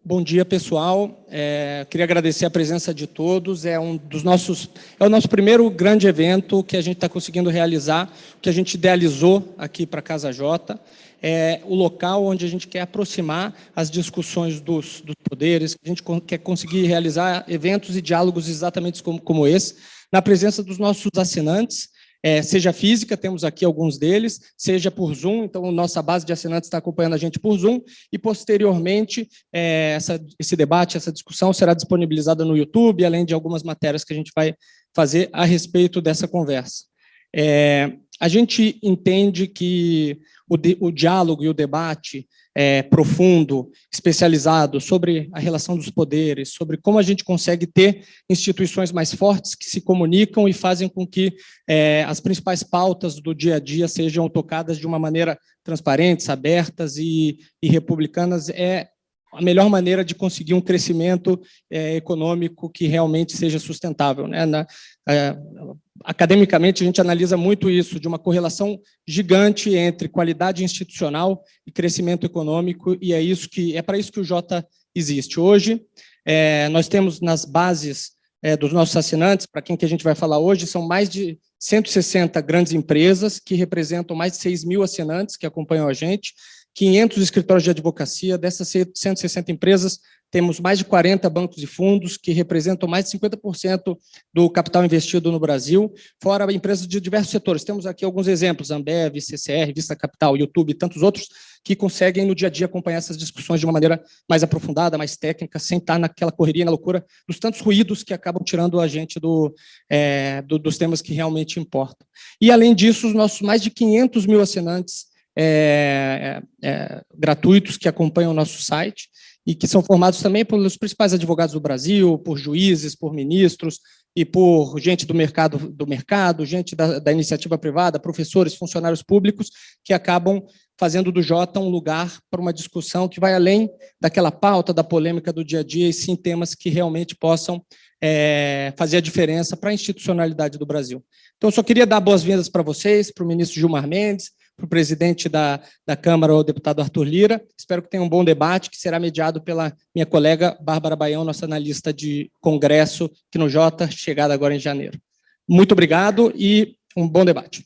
Bom dia, pessoal. Queria agradecer a presença de todos. É o nosso primeiro grande evento que a gente está conseguindo realizar, que a gente idealizou aqui para a Casa Jota. É o local onde a gente quer aproximar as discussões dos poderes, que a gente quer conseguir realizar eventos e diálogos exatamente como esse, na presença dos nossos assinantes, seja física, temos aqui alguns deles, seja por Zoom, então nossa base de assinantes está acompanhando a gente por Zoom, e posteriormente esse debate, essa discussão será disponibilizada no YouTube, além de algumas matérias que a gente vai fazer a respeito dessa conversa. A gente entende que o diálogo e o debate profundo, especializado sobre a relação dos poderes, sobre como a gente consegue ter instituições mais fortes que se comunicam e fazem com que as principais pautas do dia a dia sejam tocadas de uma maneira transparentes, abertas e republicanas, é a melhor maneira de conseguir um crescimento econômico que realmente seja sustentável, né? Academicamente, a gente analisa muito isso, de uma correlação gigante entre qualidade institucional e crescimento econômico, e é para isso que o Jota existe. Hoje, nós temos nas bases dos nossos assinantes, para quem que a gente vai falar hoje, são mais de 160 grandes empresas, que representam mais de 6 mil assinantes que acompanham a gente, 500 escritórios de advocacia. Dessas 160 empresas, temos mais de 40 bancos e fundos, que representam mais de 50% do capital investido no Brasil, fora empresas de diversos setores. Temos aqui alguns exemplos, Ambev, CCR, Vista Capital, YouTube e tantos outros, que conseguem no dia a dia acompanhar essas discussões de uma maneira mais aprofundada, mais técnica, sem estar naquela correria, na loucura, dos tantos ruídos que acabam tirando a gente dos temas que realmente importam. E, além disso, os nossos mais de 500 mil assinantes gratuitos que acompanham o nosso site e que são formados também pelos principais advogados do Brasil, por juízes, por ministros e por gente do mercado, gente da iniciativa privada, professores, funcionários públicos, que acabam fazendo do Jota um lugar para uma discussão que vai além daquela pauta, da polêmica do dia a dia, e sim temas que realmente possam fazer a diferença para a institucionalidade do Brasil. Então, eu só queria dar boas-vindas para vocês, para o ministro Gilmar Mendes, para o presidente da Câmara, o deputado Arthur Lira. Espero que tenha um bom debate, que será mediado pela minha colega Bárbara Baião, nossa analista de congresso aqui no Jota, chegada agora em janeiro. Muito obrigado e um bom debate.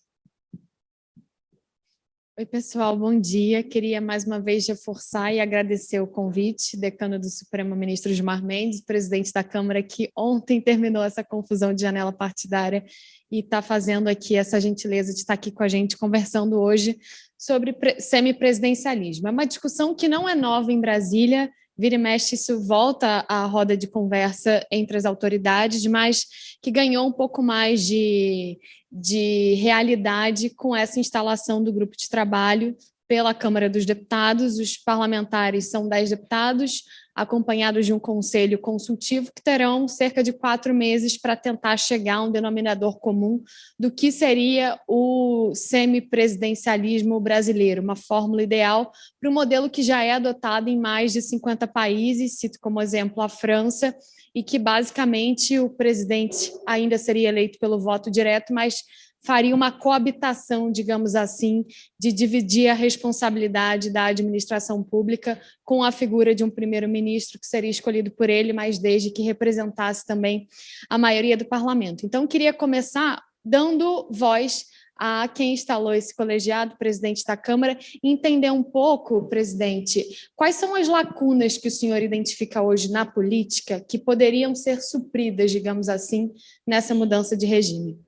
Oi, pessoal, bom dia. Queria mais uma vez reforçar e agradecer o convite, decano do Supremo, ministro Gilmar Mendes, presidente da Câmara, que ontem terminou essa confusão de janela partidária e está fazendo aqui essa gentileza de estar aqui com a gente, conversando hoje sobre semipresidencialismo. É uma discussão que não é nova em Brasília, vira e mexe, isso volta à roda de conversa entre as autoridades, mas que ganhou um pouco mais de realidade com essa instalação do grupo de trabalho pela Câmara dos Deputados. Os parlamentares são 10 deputados, acompanhados de um conselho consultivo, que terão cerca de 4 meses para tentar chegar a um denominador comum do que seria o semipresidencialismo brasileiro, uma fórmula ideal para o modelo que já é adotado em mais de 50 países, cito como exemplo a França, e que basicamente o presidente ainda seria eleito pelo voto direto, mas faria uma coabitação, digamos assim, de dividir a responsabilidade da administração pública com a figura de um primeiro-ministro que seria escolhido por ele, mas desde que representasse também a maioria do parlamento. Então, queria começar dando voz a quem instalou esse colegiado, presidente da Câmara, e entender um pouco, presidente, quais são as lacunas que o senhor identifica hoje na política que poderiam ser supridas, digamos assim, nessa mudança de regime.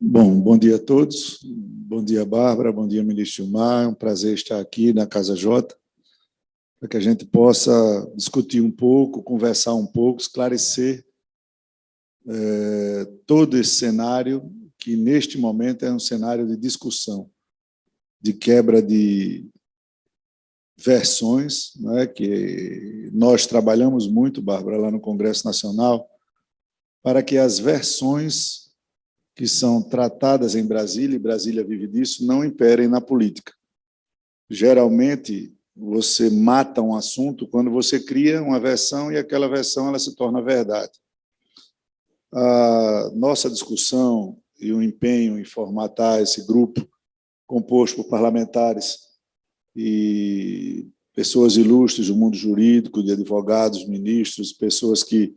Bom dia a todos. Bom dia, Bárbara. Bom dia, ministro Gilmar. É um prazer estar aqui na Casa Jota, para que a gente possa discutir um pouco, conversar um pouco, esclarecer todo esse cenário, que neste momento é um cenário de discussão, de quebra de versões, né, que nós trabalhamos muito, Bárbara, lá no Congresso Nacional, para que as versões que são tratadas em Brasília, e Brasília vive disso, não imperem na política. Geralmente, você mata um assunto quando você cria uma versão e aquela versão ela se torna verdade. A nossa discussão e o empenho em formatar esse grupo composto por parlamentares e pessoas ilustres do mundo jurídico, de advogados, ministros, pessoas que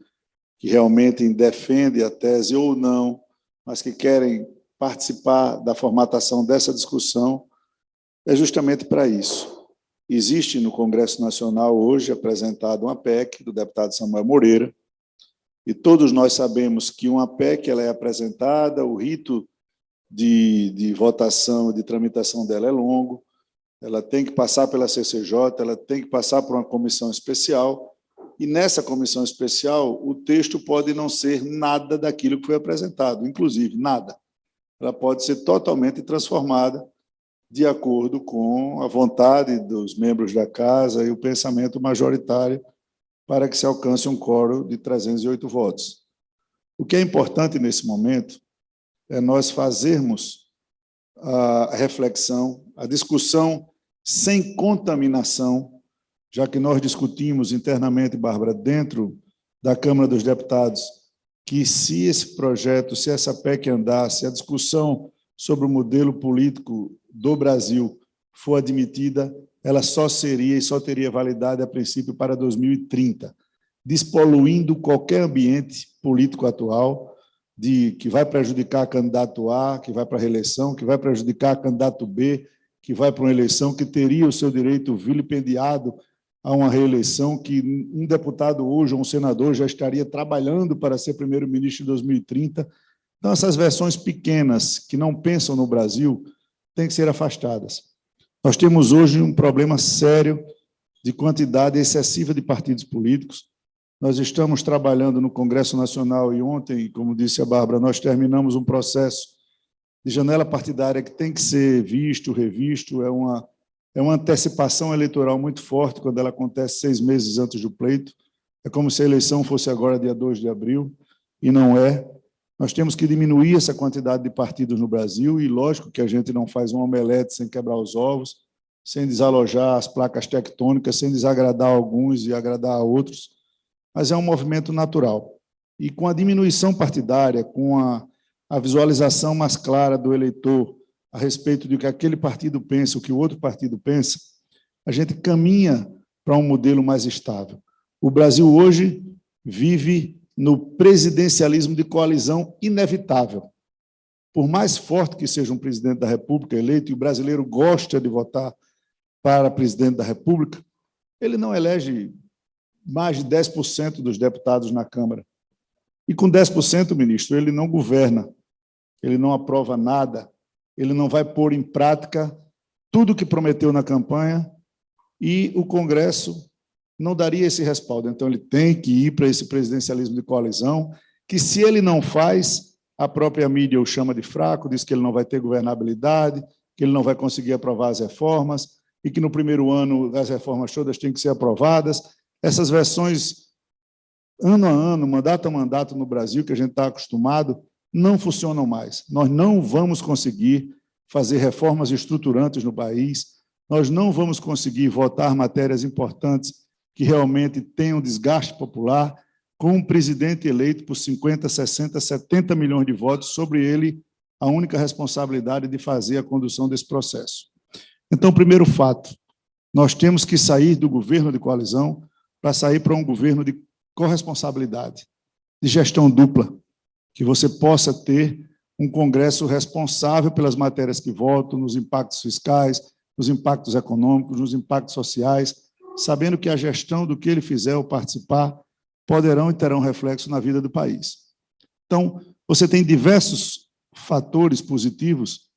realmente defendem a tese ou não, mas que querem participar da formatação dessa discussão, é justamente para isso. Existe no Congresso Nacional hoje apresentada uma PEC do deputado Samuel Moreira, e todos nós sabemos que uma PEC ela é apresentada, o rito de votação, de tramitação dela é longo, ela tem que passar pela CCJ, ela tem que passar por uma comissão especial, e nessa comissão especial o texto pode não ser nada daquilo que foi apresentado, inclusive nada. Ela pode ser totalmente transformada de acordo com a vontade dos membros da Casa e o pensamento majoritário para que se alcance um quórum de 308 votos. O que é importante nesse momento é nós fazermos a reflexão, a discussão sem contaminação, já que nós discutimos internamente, Bárbara, dentro da Câmara dos Deputados, que se esse projeto, se essa PEC andasse, a discussão sobre o modelo político do Brasil for admitida, ela só seria e só teria validade, a princípio, para 2030, despoluindo qualquer ambiente político atual, que vai prejudicar candidato A, que vai para a reeleição, que vai prejudicar candidato B, que vai para uma eleição, que teria o seu direito vilipendiado a uma reeleição, que um deputado hoje, ou um senador, já estaria trabalhando para ser primeiro-ministro em 2030. Então, essas versões pequenas, que não pensam no Brasil, têm que ser afastadas. Nós temos hoje um problema sério de quantidade excessiva de partidos políticos. Nós estamos trabalhando no Congresso Nacional e ontem, como disse a Bárbara, nós terminamos um processo de janela partidária que tem que ser visto, revisto, é uma antecipação eleitoral muito forte quando ela acontece 6 meses antes do pleito. É como se a eleição fosse agora, dia 2 de abril, e não é. Nós temos que diminuir essa quantidade de partidos no Brasil, e lógico que a gente não faz um omelete sem quebrar os ovos, sem desalojar as placas tectônicas, sem desagradar alguns e agradar a outros, mas é um movimento natural. E com a diminuição partidária, com a visualização mais clara do eleitor a respeito do que aquele partido pensa, o que o outro partido pensa, a gente caminha para um modelo mais estável. O Brasil hoje vive no presidencialismo de coalizão inevitável. Por mais forte que seja um presidente da República eleito, e o brasileiro gosta de votar para presidente da República, ele não elege mais de 10% dos deputados na Câmara. E com 10%, ministro, ele não governa, ele não aprova nada, ele não vai pôr em prática tudo o que prometeu na campanha, e o Congresso não daria esse respaldo. Então, ele tem que ir para esse presidencialismo de coalizão, que, se ele não faz, a própria mídia o chama de fraco, diz que ele não vai ter governabilidade, que ele não vai conseguir aprovar as reformas, e que no primeiro ano as reformas todas têm que ser aprovadas. Essas versões, ano a ano, mandato a mandato no Brasil, que a gente está acostumado, não funcionam mais. Nós não vamos conseguir fazer reformas estruturantes no país, nós não vamos conseguir votar matérias importantes que realmente tenham desgaste popular, com um presidente eleito por 50, 60, 70 milhões de votos, sobre ele a única responsabilidade de fazer a condução desse processo. Então, primeiro fato, nós temos que sair do governo de coalizão para sair para um governo de corresponsabilidade, de gestão dupla, que você possa ter um Congresso responsável pelas matérias que votam, nos impactos fiscais, nos impactos econômicos, nos impactos sociais, sabendo que a gestão do que ele fizer ou participar poderão e terão reflexo na vida do país. Então, você tem diversos fatores positivos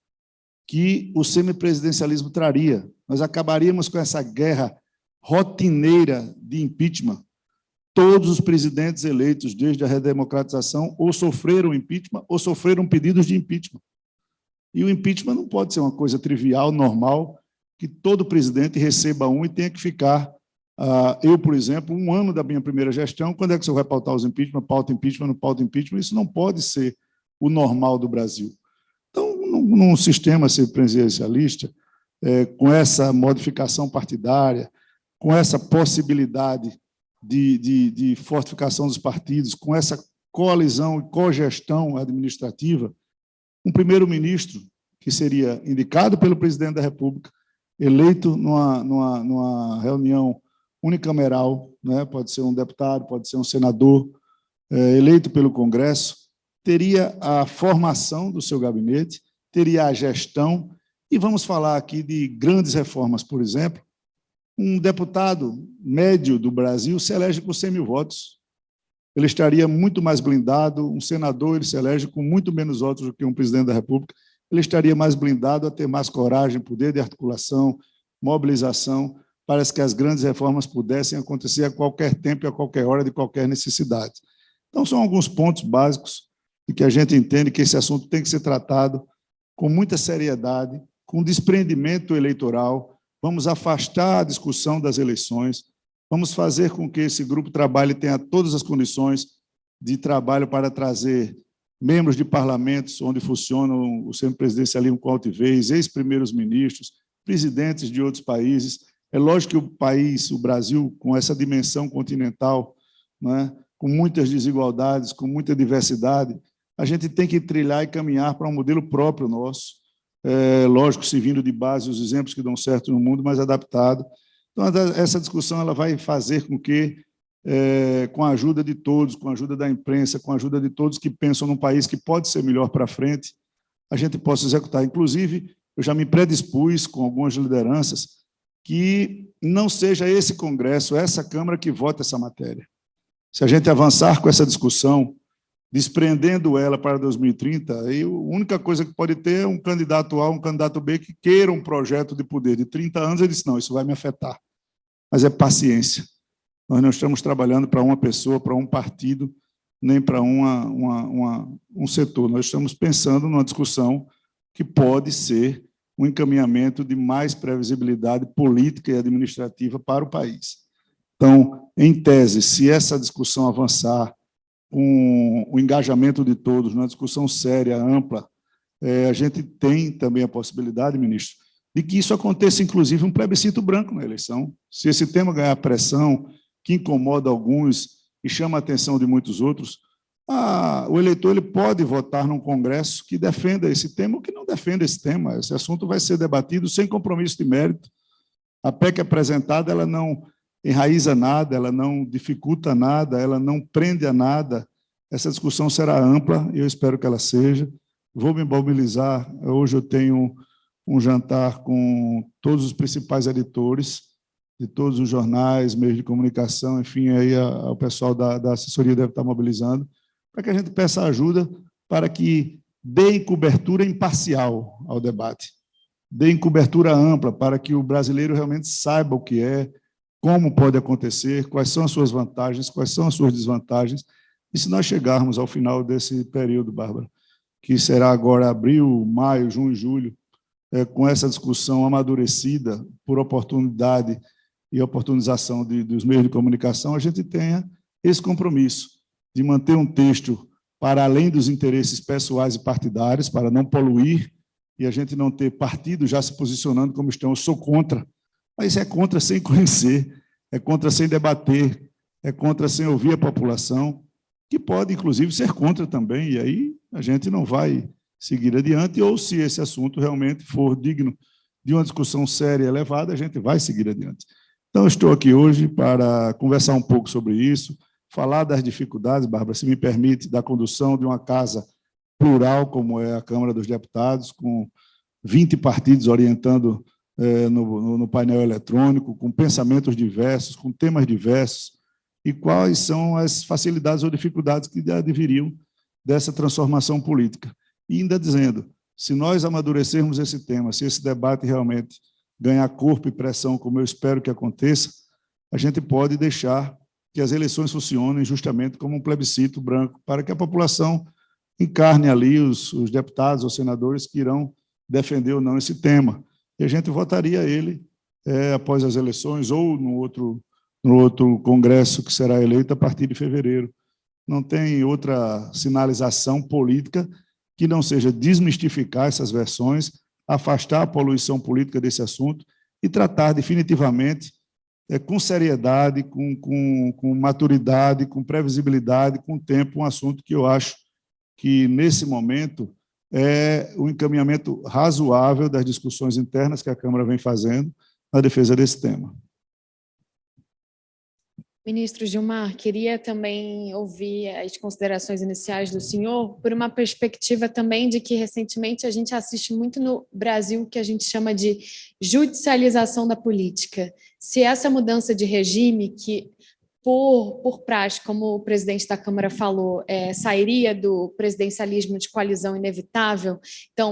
que o semipresidencialismo traria. Nós acabaríamos com essa guerra rotineira de impeachment. Todos os presidentes eleitos desde a redemocratização ou sofreram impeachment ou sofreram pedidos de impeachment. E o impeachment não pode ser uma coisa trivial, normal, que todo presidente receba um e tenha que ficar. Eu, por exemplo, um ano da minha primeira gestão, quando é que você vai pautar os impeachment, pauta impeachment, não pauta impeachment? Isso não pode ser o normal do Brasil. Então, num sistema presidencialista, com essa modificação partidária, com essa possibilidade de fortificação dos partidos, com essa coalizão e cogestão administrativa, um primeiro-ministro, que seria indicado pelo presidente da República, eleito numa reunião unicameral, né? Pode ser um deputado, pode ser um senador, eleito pelo Congresso, teria a formação do seu gabinete, teria a gestão, e vamos falar aqui de grandes reformas, por exemplo. Um deputado médio do Brasil se elege com 100 mil votos. Ele estaria muito mais blindado, um senador ele se elege com muito menos votos do que um presidente da República, ele estaria mais blindado a ter mais coragem, poder de articulação, mobilização, para que as grandes reformas pudessem acontecer a qualquer tempo e a qualquer hora, de qualquer necessidade. Então, são alguns pontos básicos de que a gente entende que esse assunto tem que ser tratado com muita seriedade, com desprendimento eleitoral. Vamos afastar a discussão das eleições, vamos fazer com que esse grupo trabalhe tenha todas as condições de trabalho para trazer membros de parlamentos onde funcionam o semipresidencialismo com altivez, ex-primeiros ministros, presidentes de outros países. É lógico que o país, o Brasil, com essa dimensão continental, né, com muitas desigualdades, com muita diversidade, a gente tem que trilhar e caminhar para um modelo próprio nosso, lógico, se vindo de base os exemplos que dão certo no mundo, mas adaptado. Então, essa discussão ela vai fazer com que, com a ajuda de todos, com a ajuda da imprensa, com a ajuda de todos que pensam num país que pode ser melhor para frente, a gente possa executar. Inclusive, eu já me predispus com algumas lideranças que não seja esse Congresso, essa Câmara que vote essa matéria. Se a gente avançar com essa discussão, desprendendo ela para 2030, aí a única coisa que pode ter é um candidato A, um candidato B que queira um projeto de poder de 30 anos, ele disse, não, isso vai me afetar. Mas é paciência. Nós não estamos trabalhando para uma pessoa, para um partido, nem para um setor. Nós estamos pensando numa discussão que pode ser um encaminhamento de mais previsibilidade política e administrativa para o país. Então, em tese, se essa discussão avançar com o engajamento de todos, numa discussão séria, ampla, a gente tem também a possibilidade, ministro, de que isso aconteça, inclusive, um plebiscito branco na eleição. Se esse tema ganhar pressão, que incomoda alguns e chama a atenção de muitos outros, o eleitor ele pode votar num Congresso que defenda esse tema ou que não defenda esse tema. Esse assunto vai ser debatido sem compromisso de mérito. A PEC apresentada ela não enraiza nada, ela não dificulta nada, ela não prende a nada. Essa discussão será ampla, e eu espero que ela seja. Vou me mobilizar. Hoje eu tenho um jantar com todos os principais editores de todos os jornais, meios de comunicação, enfim, aí o pessoal da assessoria deve estar mobilizando, para que a gente peça ajuda para que deem cobertura imparcial ao debate, deem cobertura ampla para que o brasileiro realmente saiba o que é, como pode acontecer, quais são as suas vantagens, quais são as suas desvantagens, e se nós chegarmos ao final desse período, Bárbara, que será agora abril, maio, junho, julho, com essa discussão amadurecida por oportunidade e oportunização dos meios de comunicação, a gente tenha esse compromisso de manter um texto para além dos interesses pessoais e partidários, para não poluir, e a gente não ter partido já se posicionando como estão, eu sou contra, mas é contra sem conhecer, é contra sem debater, é contra sem ouvir a população, que pode, inclusive, ser contra também, e aí a gente não vai seguir adiante, ou se esse assunto realmente for digno de uma discussão séria e elevada, a gente vai seguir adiante. Então, estou aqui hoje para conversar um pouco sobre isso, falar das dificuldades, Bárbara, se me permite, da condução de uma casa plural, como é a Câmara dos Deputados, com 20 partidos orientando no painel eletrônico, com pensamentos diversos, com temas diversos, e quais são as facilidades ou dificuldades que adviriam dessa transformação política. E ainda dizendo, se nós amadurecermos esse tema, se esse debate realmente ganhar corpo e pressão, como eu espero que aconteça, a gente pode deixar que as eleições funcionem justamente como um plebiscito branco, para que a população encarne ali os deputados ou senadores que irão defender ou não esse tema. E a gente votaria ele após as eleições ou no outro congresso que será eleito a partir de fevereiro. Não tem outra sinalização política que não seja desmistificar essas versões, afastar a poluição política desse assunto e tratar definitivamente, com seriedade, com maturidade, com previsibilidade, com tempo, um assunto que eu acho que, nesse momento, é o encaminhamento razoável das discussões internas que a Câmara vem fazendo na defesa desse tema. Ministro Gilmar, queria também ouvir as considerações iniciais do senhor por uma perspectiva também de que, recentemente, a gente assiste muito no Brasil o que a gente chama de judicialização da política. Se essa mudança de regime, que por praxe, como o presidente da Câmara falou, sairia do presidencialismo de coalizão inevitável, então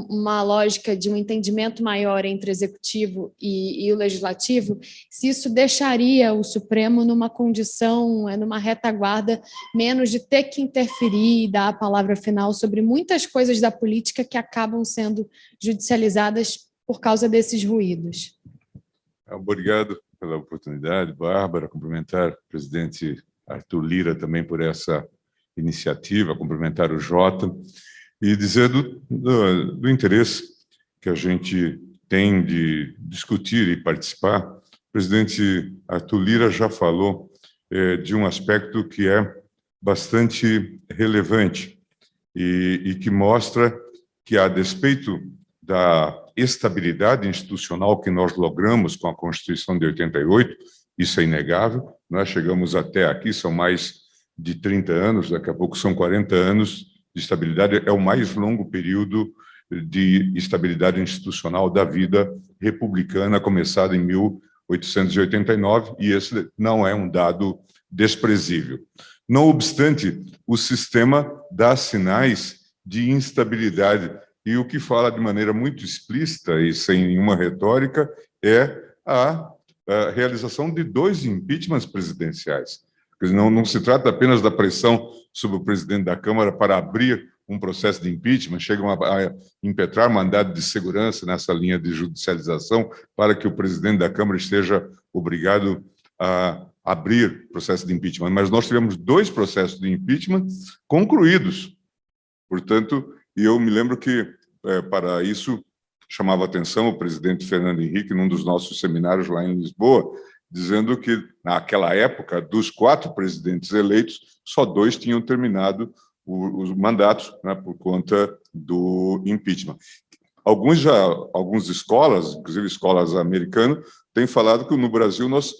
uma lógica de um entendimento maior entre o executivo e o legislativo, se isso deixaria o Supremo numa condição, numa retaguarda, menos de ter que interferir e dar a palavra final sobre muitas coisas da política que acabam sendo judicializadas por causa desses ruídos. Obrigado pela oportunidade, Bárbara, cumprimentar o presidente Arthur Lira também por essa iniciativa, cumprimentar o Jota e dizer do interesse que a gente tem de discutir e participar. O presidente Arthur Lira já falou de um aspecto que é bastante relevante e que mostra que, a despeito da estabilidade institucional que nós logramos com a Constituição de 88, isso é inegável, nós chegamos até aqui, são mais de 30 anos, daqui a pouco são 40 anos de estabilidade, é o mais longo período de estabilidade institucional da vida republicana, começada em 1889, e esse não é um dado desprezível. Não obstante, o sistema dá sinais de instabilidade, e o que fala de maneira muito explícita e sem nenhuma retórica é a realização de 2 impeachments presidenciais. Não se trata apenas da pressão sobre o presidente da Câmara para abrir um processo de impeachment, chegam a impetrar mandado de segurança nessa linha de judicialização para que o presidente da Câmara esteja obrigado a abrir processo de impeachment. Mas nós tivemos 2 processos de impeachment concluídos. Portanto, e eu me lembro que, para isso, chamava atenção o presidente Fernando Henrique, num dos nossos seminários lá em Lisboa, dizendo que, naquela época, dos 4 presidentes eleitos, só 2 tinham terminado os mandatos, né, por conta do impeachment. Algumas escolas, inclusive escolas americanas, têm falado que no Brasil nós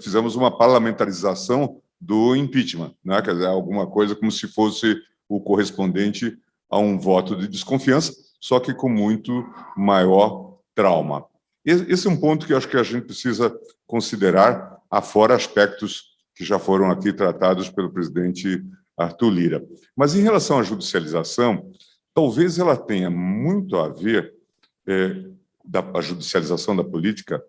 fizemos uma parlamentarização do impeachment, né, quer dizer, alguma coisa como se fosse o correspondente a um voto de desconfiança, só que com muito maior trauma. Esse é um ponto que eu acho que a gente precisa considerar, afora aspectos que já foram aqui tratados pelo presidente Arthur Lira. Mas, em relação à judicialização, talvez ela tenha muito a ver, a judicialização da política,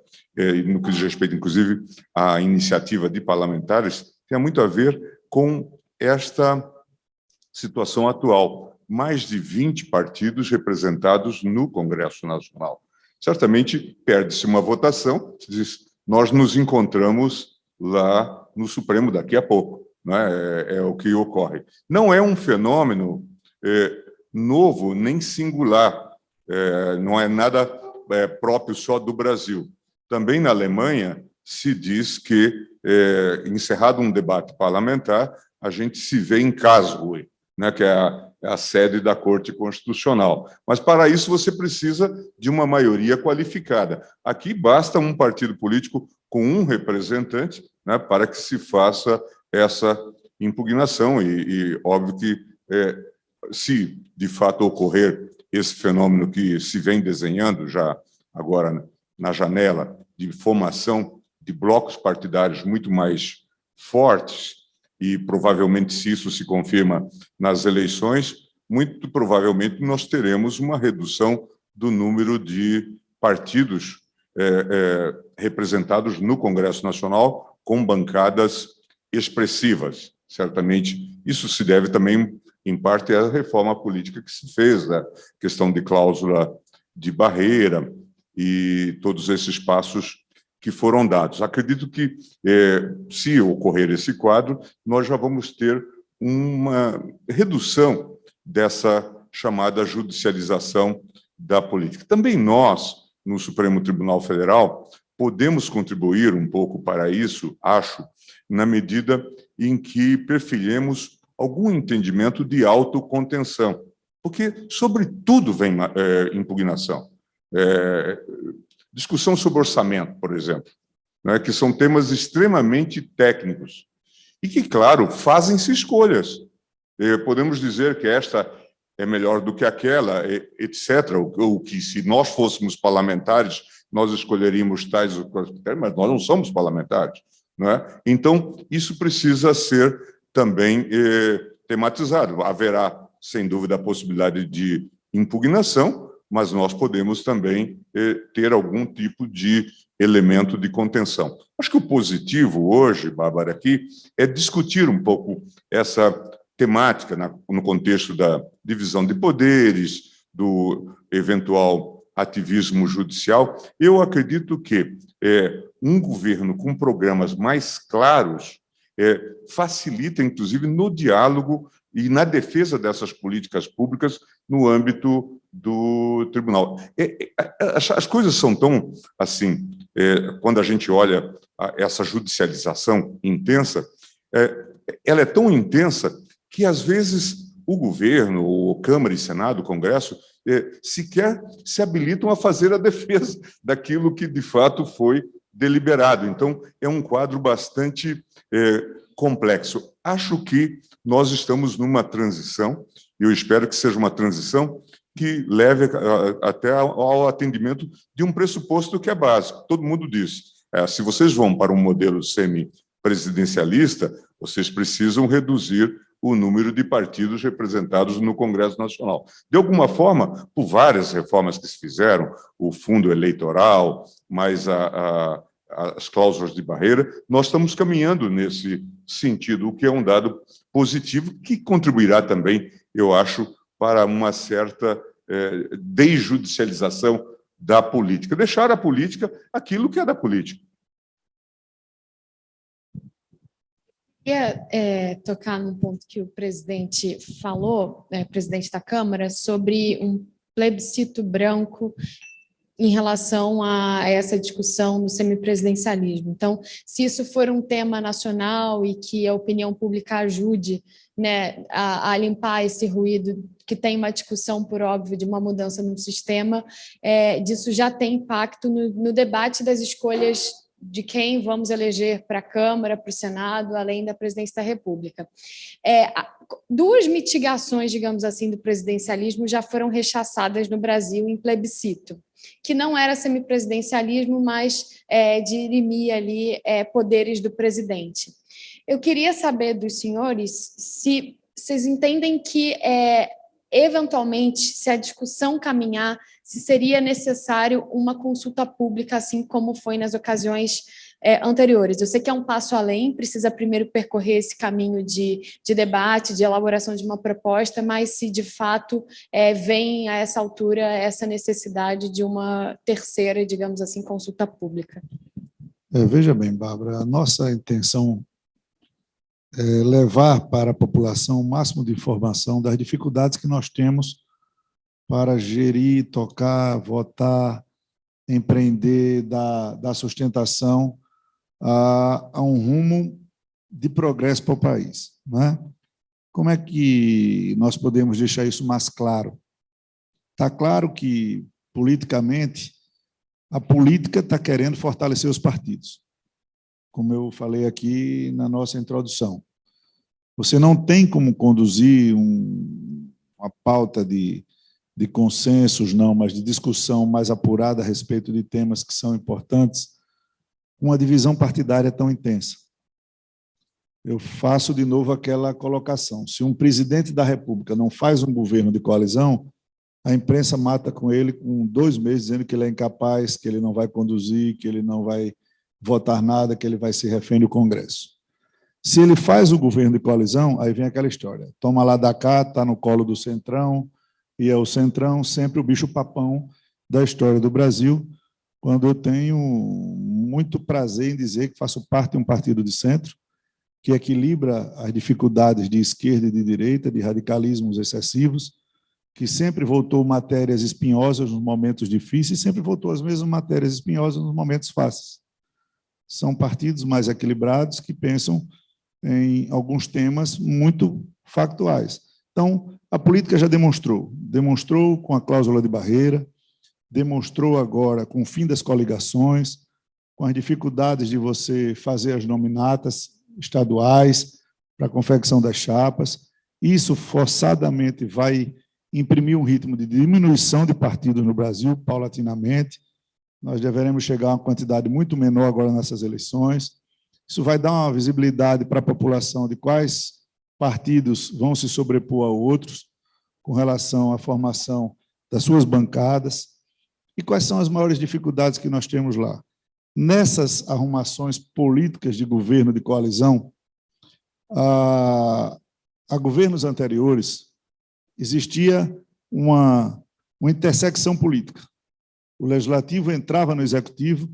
no que diz respeito, inclusive, à iniciativa de parlamentares, tenha muito a ver com esta situação atual. Mais de 20 partidos representados no Congresso Nacional. Certamente perde-se uma votação, se diz, nós nos encontramos lá no Supremo daqui a pouco, né? É o que ocorre. Não é um fenômeno novo nem singular, não é nada próprio só do Brasil. Também na Alemanha se diz que, encerrado um debate parlamentar, a gente se vê em Karlsruhe, né, que é a sede da Corte Constitucional. Mas, para isso, você precisa de uma maioria qualificada. Aqui basta um partido político com um representante, né, para que se faça essa impugnação. E óbvio que, se de fato ocorrer esse fenômeno que se vem desenhando já agora na janela de formação de blocos partidários muito mais fortes, e provavelmente, se isso se confirma nas eleições, muito provavelmente nós teremos uma redução do número de partidos representados no Congresso Nacional com bancadas expressivas. Certamente, isso se deve também, em parte, à reforma política que se fez, a questão de cláusula de barreira e todos esses passos que foram dados. Acredito que, se ocorrer esse quadro, nós já vamos ter uma redução dessa chamada judicialização da política. Também nós, no Supremo Tribunal Federal, podemos contribuir um pouco para isso, acho, na medida em que perfilhemos algum entendimento de autocontenção. porque sobre tudo vem impugnação. Discussão sobre orçamento, por exemplo, né, que são temas extremamente técnicos e que, claro, fazem-se escolhas. Podemos dizer que esta é melhor do que aquela, etc., ou que, se nós fôssemos parlamentares, nós escolheríamos tais, mas nós não somos parlamentares, não é? Então, isso precisa ser também tematizado. Haverá, sem dúvida, a possibilidade de impugnação, mas nós podemos também ter algum tipo de elemento de contenção. Acho que o positivo hoje, Bárbara, aqui, é discutir um pouco essa temática no contexto da divisão de poderes, do eventual ativismo judicial. Eu acredito que um governo com programas mais claros facilita, inclusive, no diálogo e na defesa dessas políticas públicas no âmbito do tribunal. As coisas são tão assim, quando a gente olha essa judicialização intensa, ela é tão intensa que, às vezes, o governo, ou Câmara e Senado, o Congresso, sequer se habilitam a fazer a defesa daquilo que, de fato, foi deliberado. Então, é um quadro bastante complexo. Acho que nós estamos numa transição, e eu espero que seja uma transição que leve até ao atendimento de um pressuposto que é básico. Todo mundo diz, se vocês vão para um modelo semipresidencialista, vocês precisam reduzir o número de partidos representados no Congresso Nacional. De alguma forma, por várias reformas que se fizeram, o fundo eleitoral, mais as cláusulas de barreira, nós estamos caminhando nesse sentido, o que é um dado positivo, que contribuirá também, eu acho, para uma certa desjudicialização da política. Deixar a política aquilo que é da política. Queria tocar num ponto que o presidente falou, presidente da Câmara, sobre um plebiscito branco em relação a essa discussão do semipresidencialismo. Então, se isso for um tema nacional e que a opinião pública ajude, né, a limpar esse ruído, que tem uma discussão, por óbvio, de uma mudança no sistema, disso já tem impacto no debate das escolhas de quem vamos eleger para a Câmara, para o Senado, além da presidência da República. Duas mitigações, digamos assim, do presidencialismo já foram rechaçadas no Brasil em plebiscito, que não era semipresidencialismo, mas dirimia ali poderes do presidente. Eu queria saber dos senhores se vocês entendem que, eventualmente, se a discussão caminhar, se seria necessário uma consulta pública, assim como foi nas ocasiões anteriores. Eu sei que é um passo além, precisa primeiro percorrer esse caminho de debate, de elaboração de uma proposta, mas se de fato vem a essa altura essa necessidade de uma terceira, digamos assim, consulta pública. Veja bem, Bárbara, a nossa intenção é levar para a população o máximo de informação das dificuldades que nós temos para gerir, tocar, votar, empreender, dar sustentação a um rumo de progresso para o país. Não é? Como é que nós podemos deixar isso mais claro? Está claro que, politicamente, a política está querendo fortalecer os partidos, como eu falei aqui na nossa introdução. Você não tem como conduzir uma pauta de consensos, não, mas de discussão mais apurada a respeito de temas que são importantes, com uma divisão partidária tão intensa. Eu faço de novo aquela colocação. Se um presidente da República não faz um governo de coalizão, a imprensa mata com ele com 2 meses, dizendo que ele é incapaz, que ele não vai conduzir, que ele não vai votar nada, que ele vai ser refém do Congresso. Se ele faz o governo de coalizão, aí vem aquela história. Toma lá da cá, está no colo do Centrão, e é o Centrão sempre o bicho-papão da história do Brasil, quando eu tenho muito prazer em dizer que faço parte de um partido de centro, que equilibra as dificuldades de esquerda e de direita, de radicalismos excessivos, que sempre votou matérias espinhosas nos momentos difíceis e sempre votou as mesmas matérias espinhosas nos momentos fáceis. São partidos mais equilibrados que pensam em alguns temas muito factuais. Então, A política já demonstrou com a cláusula de barreira, demonstrou agora com o fim das coligações, com as dificuldades de você fazer as nominatas estaduais para a confecção das chapas. Isso forçadamente vai imprimir um ritmo de diminuição de partidos no Brasil, paulatinamente. Nós deveremos chegar a uma quantidade muito menor agora nessas eleições. Isso vai dar uma visibilidade para a população de quais partidos vão se sobrepor a outros com relação à formação das suas bancadas e quais são as maiores dificuldades que nós temos lá. Nessas arrumações políticas de governo, de coalizão, a governos anteriores, existia uma intersecção política. O legislativo entrava no executivo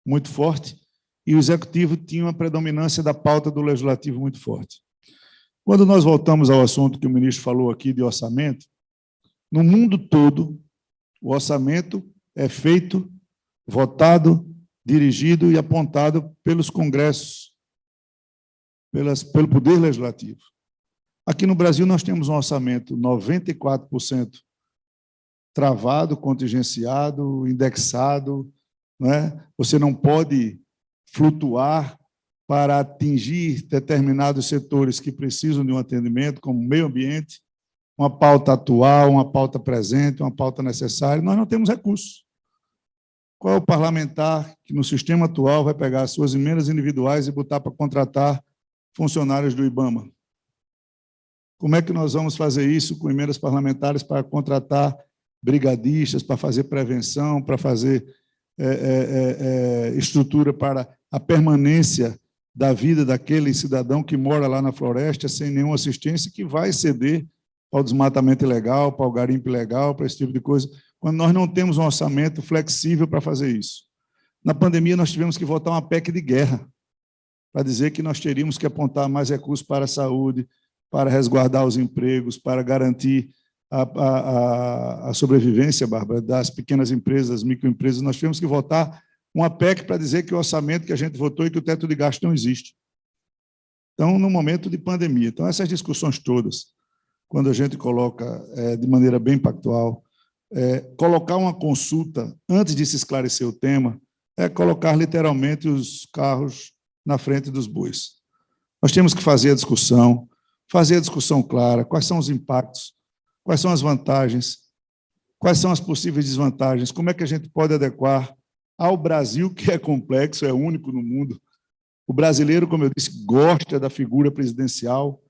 muito forte e o executivo tinha uma predominância da pauta do legislativo muito forte. Quando nós voltamos ao assunto que o ministro falou aqui de orçamento, no mundo todo, o orçamento é feito, votado, dirigido e apontado pelos congressos, pelo Poder Legislativo. Aqui no Brasil, nós temos um orçamento 94% travado, contingenciado, indexado, não é? Você não pode flutuar para atingir determinados setores que precisam de um atendimento, como o meio ambiente, uma pauta atual, uma pauta presente, uma pauta necessária. Nós não temos recursos. Qual é o parlamentar que, no sistema atual, vai pegar as suas emendas individuais e botar para contratar funcionários do IBAMA? Como é que nós vamos fazer isso com emendas parlamentares para contratar brigadistas, para fazer prevenção, para fazer estrutura para a permanência da vida daquele cidadão que mora lá na floresta sem nenhuma assistência, que vai ceder ao desmatamento ilegal, para o garimpo ilegal, para esse tipo de coisa, quando nós não temos um orçamento flexível para fazer isso. Na pandemia, nós tivemos que votar uma PEC de guerra, para dizer que nós teríamos que apontar mais recursos para a saúde, para resguardar os empregos, para garantir a sobrevivência, Bárbara, das pequenas empresas, das microempresas. Nós tivemos que votar uma PEC para dizer que o orçamento que a gente votou e que o teto de gasto não existe. Então, no momento de pandemia. Então, essas discussões todas, quando a gente coloca de maneira bem pactual, colocar uma consulta antes de se esclarecer o tema, é colocar literalmente os carros na frente dos bois. Nós temos que fazer a discussão clara, quais são os impactos, quais são as vantagens, quais são as possíveis desvantagens, como é que a gente pode adequar ao Brasil, que é complexo, é único no mundo. O brasileiro, como eu disse, gosta da figura presidencial,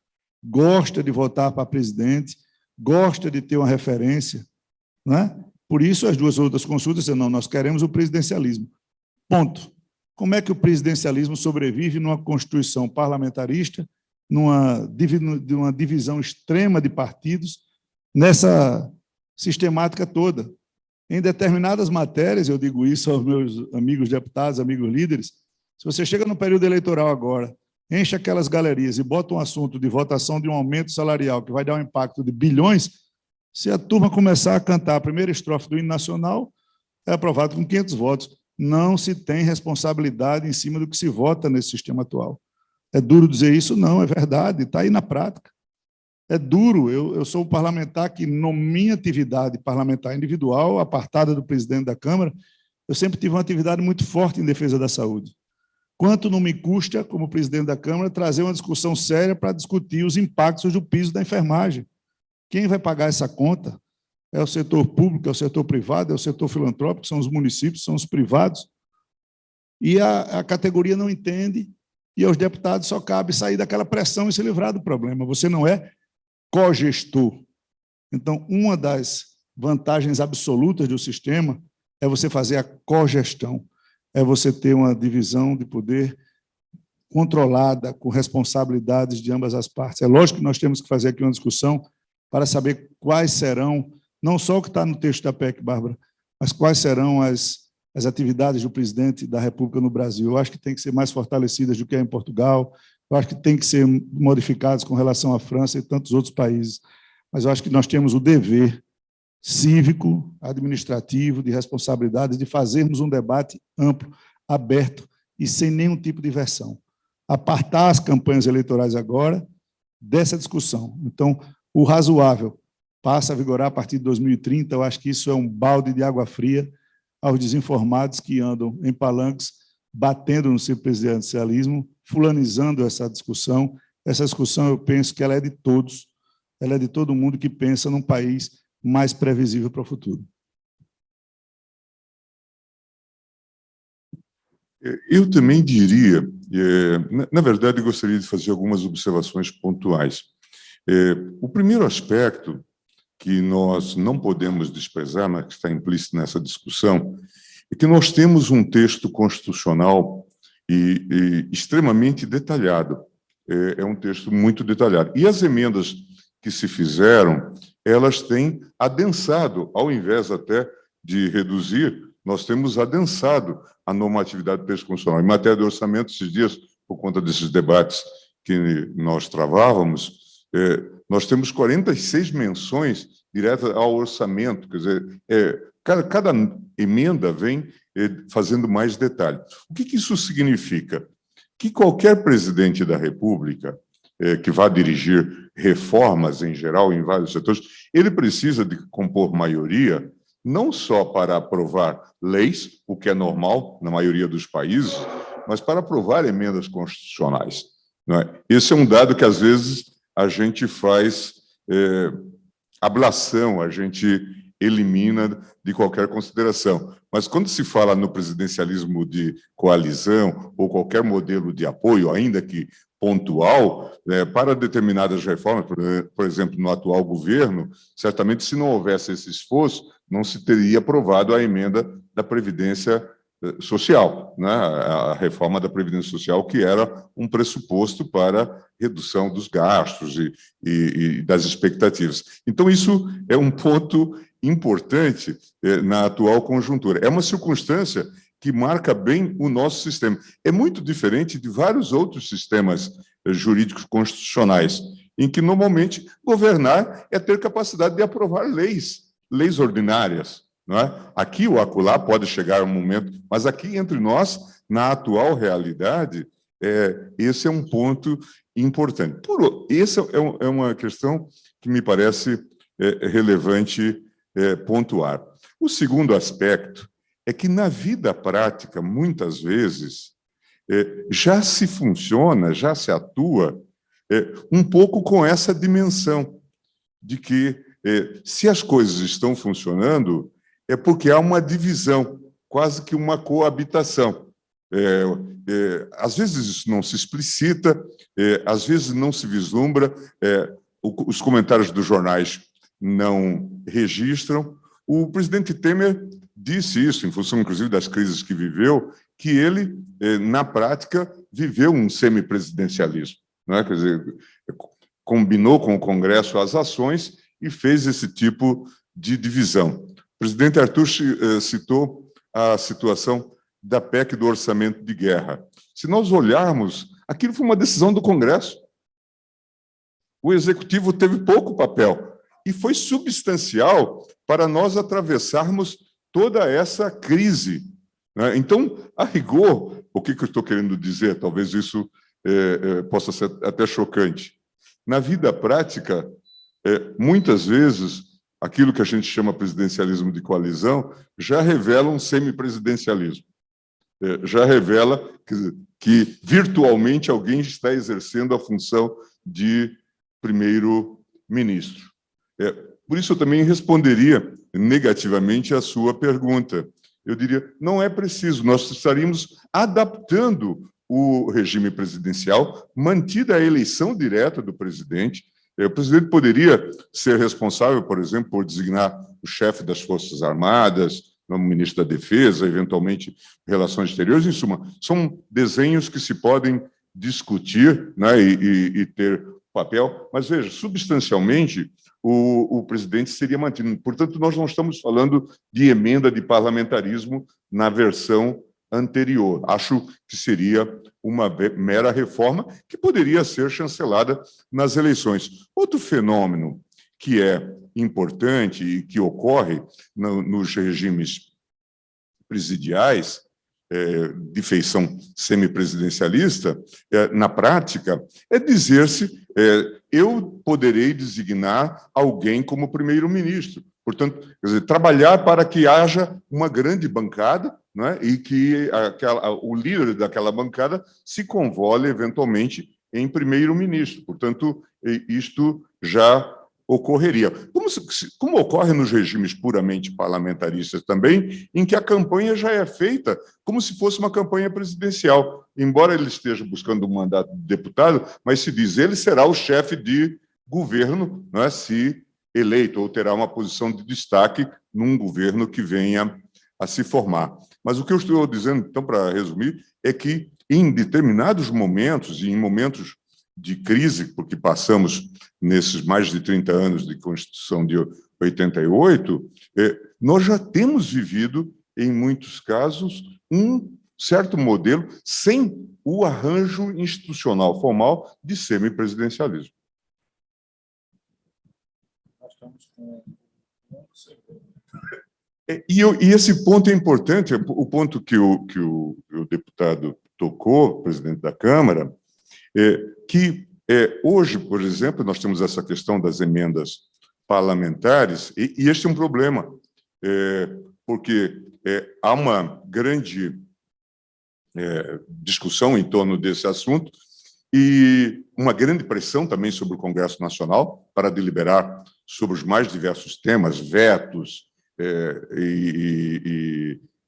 gosta de votar para presidente, gosta de ter uma referência, não é? Por isso, as duas outras consultas dizem, não, nós queremos o presidencialismo. Ponto. Como é que o presidencialismo sobrevive numa constituição parlamentarista, numa divisão extrema de partidos, nessa sistemática toda? Em determinadas matérias, eu digo isso aos meus amigos deputados, amigos líderes, se você chega no período eleitoral agora, enche aquelas galerias e bota um assunto de votação de um aumento salarial que vai dar um impacto de bilhões, se a turma começar a cantar a primeira estrofe do hino nacional, é aprovado com 500 votos. Não se tem responsabilidade em cima do que se vota nesse sistema atual. É duro dizer isso? Não, é verdade, está aí na prática. É duro, eu sou um parlamentar que, na minha atividade parlamentar individual, apartada do presidente da Câmara, eu sempre tive uma atividade muito forte em defesa da saúde. Quanto não me custa, como presidente da Câmara, trazer uma discussão séria para discutir os impactos do piso da enfermagem. Quem vai pagar essa conta? É o setor público, é o setor privado, é o setor filantrópico, são os municípios, são os privados. E a categoria não entende, e aos deputados só cabe sair daquela pressão e se livrar do problema. Você não é cogestor. Então, uma das vantagens absolutas do sistema é você fazer a cogestão, é você ter uma divisão de poder controlada, com responsabilidades de ambas as partes. É lógico que nós temos que fazer aqui uma discussão para saber quais serão, não só o que está no texto da PEC, Bárbara, mas quais serão as atividades do presidente da República no Brasil. Eu acho que tem que ser mais fortalecidas do que é em Portugal, eu acho que tem que ser modificadas com relação à França e tantos outros países, mas eu acho que nós temos o dever cívico, administrativo, de responsabilidades, de fazermos um debate amplo, aberto e sem nenhum tipo de versão. Apartar as campanhas eleitorais agora dessa discussão. Então, o razoável passa a vigorar a partir de 2030. Eu acho que isso é um balde de água fria aos desinformados que andam em palanques, batendo no seu presidencialismo, fulanizando essa discussão. Essa discussão, eu penso que ela é de todos, ela é de todo mundo que pensa num país mais previsível para o futuro. Eu também diria, na verdade, eu gostaria de fazer algumas observações pontuais. O primeiro aspecto que nós não podemos desprezar, mas que está implícito nessa discussão, é que nós temos um texto constitucional extremamente detalhado. É um texto muito detalhado. E as emendas que se fizeram, elas têm adensado, ao invés até de reduzir, nós temos adensado a normatividade do texto constitucional. Em matéria de orçamento, esses dias, por conta desses debates que nós travávamos, nós temos 46 menções diretas ao orçamento, quer dizer, cada emenda vem fazendo mais detalhe. O que isso significa? Que qualquer presidente da República que vá dirigir reformas em geral em vários setores, ele precisa de compor maioria não só para aprovar leis, o que é normal na maioria dos países, mas para aprovar emendas constitucionais. Não é? Esse é um dado que, às vezes, a gente faz ablação, a gente elimina de qualquer consideração. Mas, quando se fala no presidencialismo de coalizão ou qualquer modelo de apoio, ainda que pontual, para determinadas reformas, por exemplo, no atual governo, certamente, se não houvesse esse esforço, não se teria aprovado a emenda da Previdência Social, né? A reforma da Previdência Social, que era um pressuposto para redução dos gastos e das expectativas. Então, isso é um ponto importante na atual conjuntura. É uma circunstância que marca bem o nosso sistema. É muito diferente de vários outros sistemas jurídicos constitucionais, em que, normalmente, governar é ter capacidade de aprovar leis ordinárias. Não é? Aqui ou acolá pode chegar um momento, mas aqui entre nós, na atual realidade, esse é um ponto importante. Essa é uma questão que me parece relevante pontuar. O segundo aspecto é que, na vida prática, muitas vezes, já se funciona, já se atua um pouco com essa dimensão de que, se as coisas estão funcionando, é porque há uma divisão, quase que uma coabitação. Às vezes isso não se explicita, às vezes não se vislumbra, os comentários dos jornais não registram. O presidente Temer disse isso, em função, inclusive, das crises que viveu, que ele, na prática, viveu um semipresidencialismo, não é? Quer dizer, combinou com o Congresso as ações e fez esse tipo de divisão. O presidente Arthur citou a situação da PEC do orçamento de guerra. Se nós olharmos, aquilo foi uma decisão do Congresso. O Executivo teve pouco papel e foi substancial para nós atravessarmos toda essa crise. Né? Então, a rigor, o que eu estou querendo dizer? Talvez isso possa ser até chocante. Na vida prática, muitas vezes, aquilo que a gente chama presidencialismo de coalizão já revela um semipresidencialismo. Já revela que virtualmente alguém está exercendo a função de primeiro-ministro. Por isso, eu também responderia negativamente à sua pergunta. Eu diria, não é preciso, nós estaríamos adaptando o regime presidencial, mantida a eleição direta do presidente. O presidente poderia ser responsável, por exemplo, por designar o chefe das Forças Armadas, o ministro da Defesa, eventualmente Relações Exteriores. Em suma, são desenhos que se podem discutir, né, e ter papel, mas, veja, substancialmente, o presidente seria mantido. Portanto, nós não estamos falando de emenda de parlamentarismo na versão anterior. Acho que seria uma mera reforma que poderia ser chancelada nas eleições. Outro fenômeno que é importante e que ocorre nos regimes presidiais de feição semipresidencialista, na prática, é dizer-se, eu poderei designar alguém como primeiro-ministro. Portanto, quer dizer, trabalhar para que haja uma grande bancada, não é? E que o líder daquela bancada se convole, eventualmente, em primeiro-ministro. Portanto, isto já ocorreria. Como ocorre nos regimes puramente parlamentaristas também, em que a campanha já é feita como se fosse uma campanha presidencial. Embora ele esteja buscando um mandato de deputado, mas se diz ele será o chefe de governo, não é? Se eleito, ou terá uma posição de destaque num governo que venha a se formar. Mas o que eu estou dizendo, então, para resumir, é que em determinados momentos, e em momentos de crise, porque passamos nesses mais de 30 anos de Constituição de 88, nós já temos vivido, em muitos casos, um certo modelo sem o arranjo institucional formal de semipresidencialismo. Nós estamos com... E esse ponto é importante, o ponto que o deputado tocou, presidente da Câmara, que hoje, por exemplo, nós temos essa questão das emendas parlamentares, e este é um problema, porque há uma grande discussão em torno desse assunto e uma grande pressão também sobre o Congresso Nacional para deliberar sobre os mais diversos temas, vetos,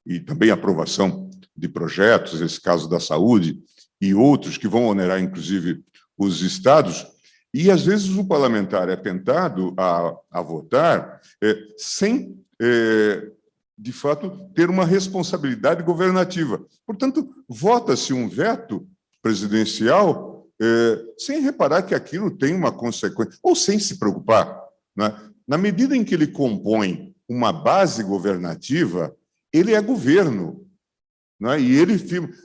e também aprovação de projetos, esse caso da saúde, e outros que vão onerar, inclusive, os estados, e, às vezes, o parlamentar é tentado a votar sem, de fato, ter uma responsabilidade governativa. Portanto, vota-se um veto presidencial sem reparar que aquilo tem uma consequência, ou sem se preocupar, né? Na medida em que ele compõe uma base governativa, ele é governo, né? E ele,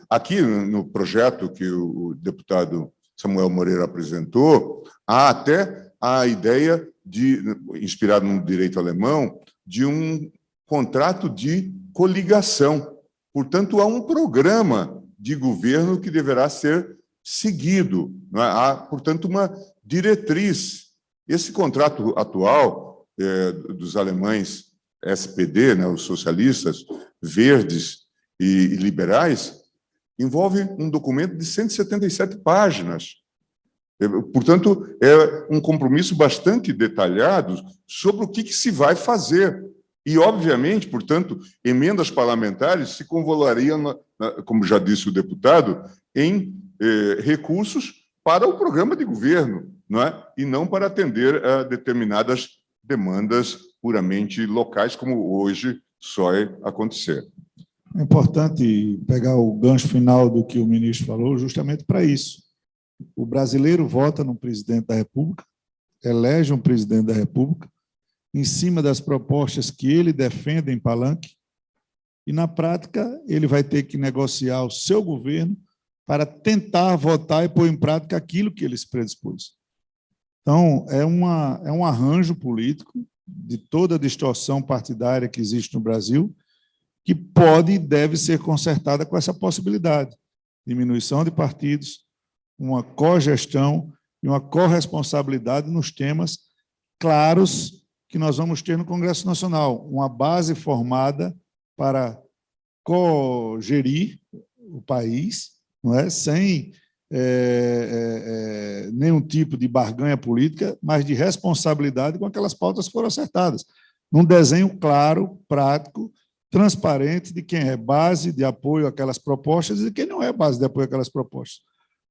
aqui no projeto que o deputado Samuel Moreira apresentou, há até a ideia de, inspirado no direito alemão, de um contrato de coligação. Portanto, há um programa de governo que deverá ser seguido, né? Há, portanto, uma diretriz. Esse contrato atual dos alemães SPD, né, os socialistas, verdes e liberais, envolve um documento de 177 páginas. Portanto, é um compromisso bastante detalhado sobre o que se vai fazer. E, obviamente, portanto, emendas parlamentares se convolariam, como já disse o deputado, em recursos para o programa de governo, não é? E não para atender a determinadas demandas puramente locais, como hoje só acontecer. É importante pegar o gancho final do que o ministro falou, justamente para isso. O brasileiro vota no presidente da República, elege um presidente da República, em cima das propostas que ele defende em palanque, e, na prática, ele vai ter que negociar o seu governo para tentar votar e pôr em prática aquilo que ele se predispôs. Então, é um arranjo político de toda a distorção partidária que existe no Brasil, que pode e deve ser consertada com essa possibilidade. Diminuição de partidos, uma cogestão e uma corresponsabilidade nos temas claros que nós vamos ter no Congresso Nacional, uma base formada para cogerir o país, não é? Sem nenhum tipo de barganha política, mas de responsabilidade com aquelas pautas que foram acertadas. Num desenho claro, prático, transparente de quem é base de apoio àquelas propostas e de quem não é base de apoio àquelas propostas.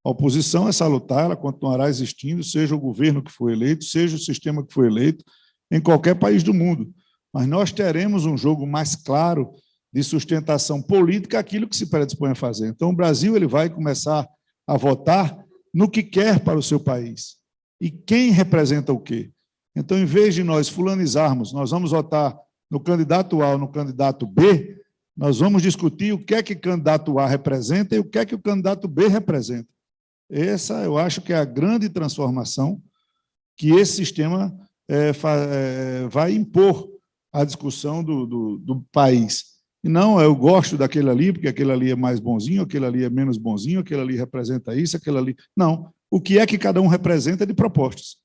A oposição é salutar, ela continuará existindo, seja o governo que for eleito, seja o sistema que for eleito, em qualquer país do mundo. Mas nós teremos um jogo mais claro de sustentação política, aquilo que se predispõe a fazer. Então, o Brasil ele vai começar a votar no que quer para o seu país. E quem representa o quê? Então, em vez de nós fulanizarmos, nós vamos votar no candidato A ou no candidato B, nós vamos discutir o que é que o candidato A representa e o que é que o candidato B representa. Essa, eu acho que é a grande transformação que esse sistema vai impor à discussão do país. E não, eu gosto daquele ali, porque aquele ali é mais bonzinho, aquele ali é menos bonzinho, aquele ali representa isso, aquele ali... Não, o que é que cada um representa de propostas?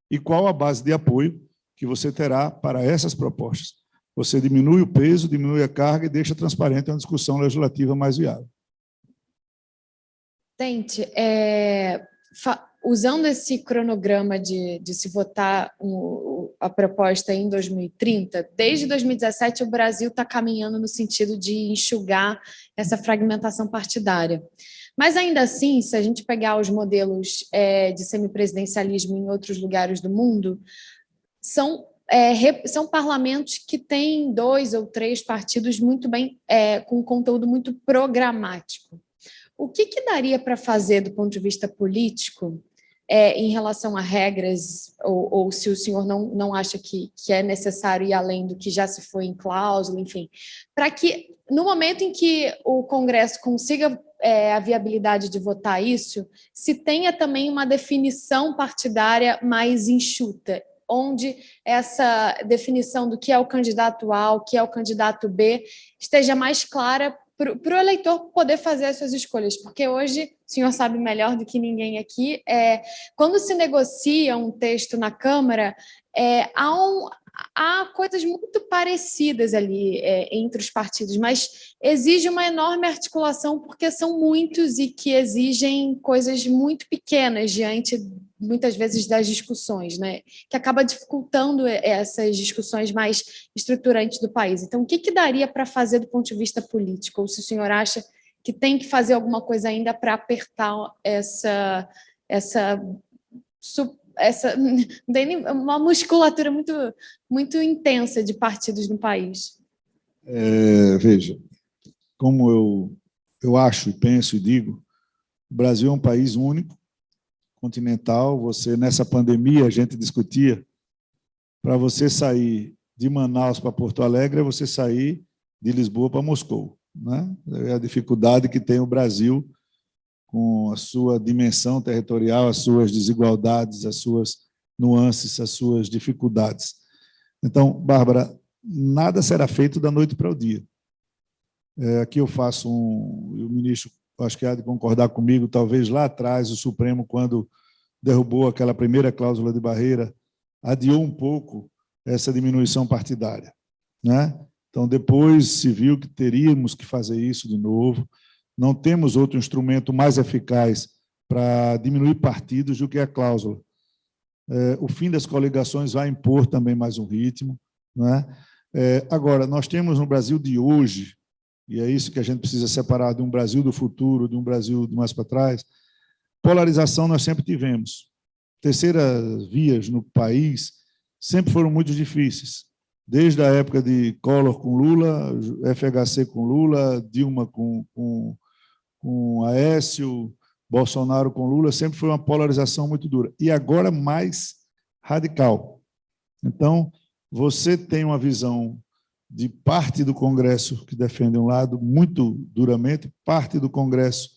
E qual a base de apoio que você terá para essas propostas? Você diminui o peso, diminui a carga e deixa transparente uma discussão legislativa mais viável. Presidente, usando esse cronograma de se votar a proposta em 2030, desde 2017 o Brasil está caminhando no sentido de enxugar essa fragmentação partidária. Mas, ainda assim, se a gente pegar os modelos de semipresidencialismo em outros lugares do mundo, são parlamentos que têm 2 ou 3 partidos muito bem, com conteúdo muito programático. O que daria para fazer do ponto de vista político em relação a regras, ou se o senhor não acha que é necessário ir além do que já se foi em cláusula, enfim, para que, no momento em que o Congresso consiga a viabilidade de votar isso, se tenha também uma definição partidária mais enxuta, onde essa definição do que é o candidato A, o que é o candidato B, esteja mais clara para o eleitor poder fazer as suas escolhas, porque hoje, o senhor sabe melhor do que ninguém aqui, quando se negocia um texto na Câmara, há coisas muito parecidas ali entre os partidos, mas exige uma enorme articulação, porque são muitos e que exigem coisas muito pequenas diante, muitas vezes, das discussões, né? Que acaba dificultando essas discussões mais estruturantes do país. Então, o que daria para fazer do ponto de vista político? Ou se o senhor acha que tem que fazer alguma coisa ainda para apertar uma musculatura muito intensa de partidos no país? Veja, como eu acho, e penso e digo, o Brasil é um país único, continental. Nessa pandemia, a gente discutia, para você sair de Manaus para Porto Alegre, é você sair de Lisboa para Moscou, né? É a dificuldade que tem o Brasil com a sua dimensão territorial, as suas desigualdades, as suas nuances, as suas dificuldades. Então, Bárbara, nada será feito da noite para o dia. Aqui eu faço o ministro, acho que há de concordar comigo, talvez lá atrás o Supremo, quando derrubou aquela primeira cláusula de barreira, adiou um pouco essa diminuição partidária, né? Então, depois se viu que teríamos que fazer isso de novo. Não temos outro instrumento mais eficaz para diminuir partidos do que a cláusula. O fim das coligações vai impor também mais um ritmo, né? Agora, nós temos no Brasil de hoje, e é isso que a gente precisa separar de um Brasil do futuro, de um Brasil de mais para trás, polarização nós sempre tivemos. Terceiras vias no país sempre foram muito difíceis, desde a época de Collor com Lula, FHC com Lula, Dilma com Aécio, Bolsonaro com Lula, sempre foi uma polarização muito dura. E agora mais radical. Então, você tem uma visão de parte do Congresso que defende um lado muito duramente, parte do Congresso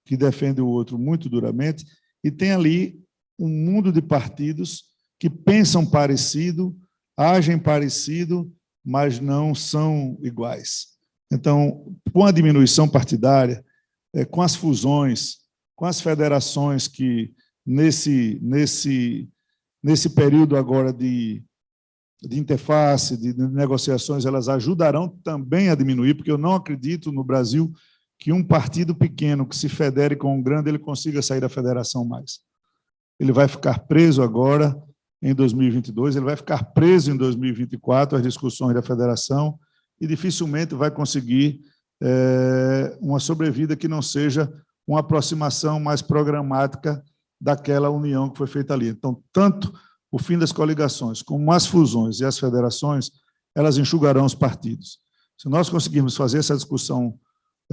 que defende o outro muito duramente, e tem ali um mundo de partidos que pensam parecido, agem parecido, mas não são iguais. Então, com a diminuição partidária, com as fusões, com as federações que, nesse período agora de interface, de negociações, elas ajudarão também a diminuir, porque eu não acredito no Brasil que um partido pequeno que se federe com um grande, ele consiga sair da federação mais. Ele vai ficar preso agora, em 2022, ele vai ficar preso em 2024, as discussões da federação, e dificilmente vai conseguir uma sobrevida que não seja uma aproximação mais programática daquela união que foi feita ali. Então, tanto o fim das coligações, como as fusões e as federações, elas enxugarão os partidos. Se nós conseguirmos fazer essa discussão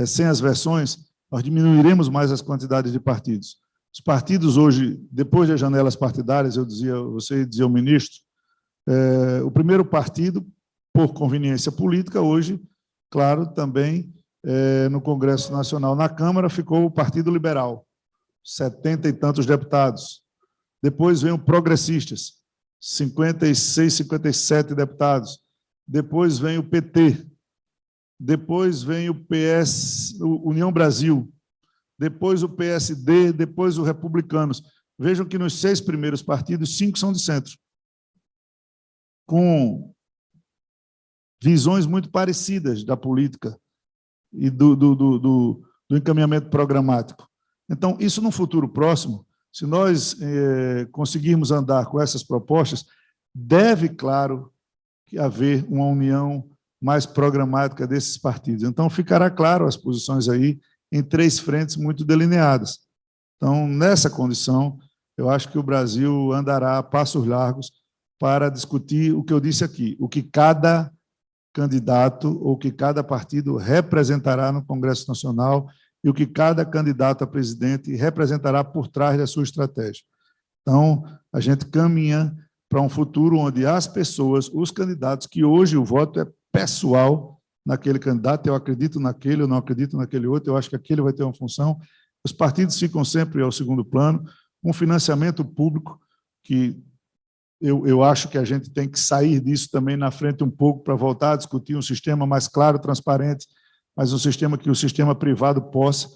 sem as versões, nós diminuiremos mais as quantidades de partidos. Os partidos hoje, depois das janelas partidárias, você dizia ao ministro, o primeiro partido, por conveniência política, hoje, claro, também no Congresso Nacional, na Câmara, ficou o Partido Liberal, 70 e tantos deputados. Depois vem o Progressistas, 56, 57 deputados. Depois vem o PT, depois vem o PS, o União Brasil, depois o PSD, depois os Republicanos. Vejam que nos 6 primeiros partidos, 5 são de centro, com visões muito parecidas da política e do encaminhamento programático. Então, isso no futuro próximo, se nós conseguirmos andar com essas propostas, deve, claro, haver uma união mais programática desses partidos. Então, ficará claro as posições aí em 3 frentes muito delineadas. Então, nessa condição, eu acho que o Brasil andará a passos largos para discutir o que eu disse aqui, o que cada candidato ou que cada partido representará no Congresso Nacional e o que cada candidato a presidente representará por trás da sua estratégia. Então, a gente caminha para um futuro onde as pessoas, os candidatos, que hoje o voto é pessoal naquele candidato, eu acredito naquele, eu não acredito naquele outro, eu acho que aquele vai ter uma função, os partidos ficam sempre ao segundo plano, um financiamento público que eu acho que a gente tem que sair disso também na frente um pouco para voltar a discutir um sistema mais claro, transparente, mas um sistema que o sistema privado possa.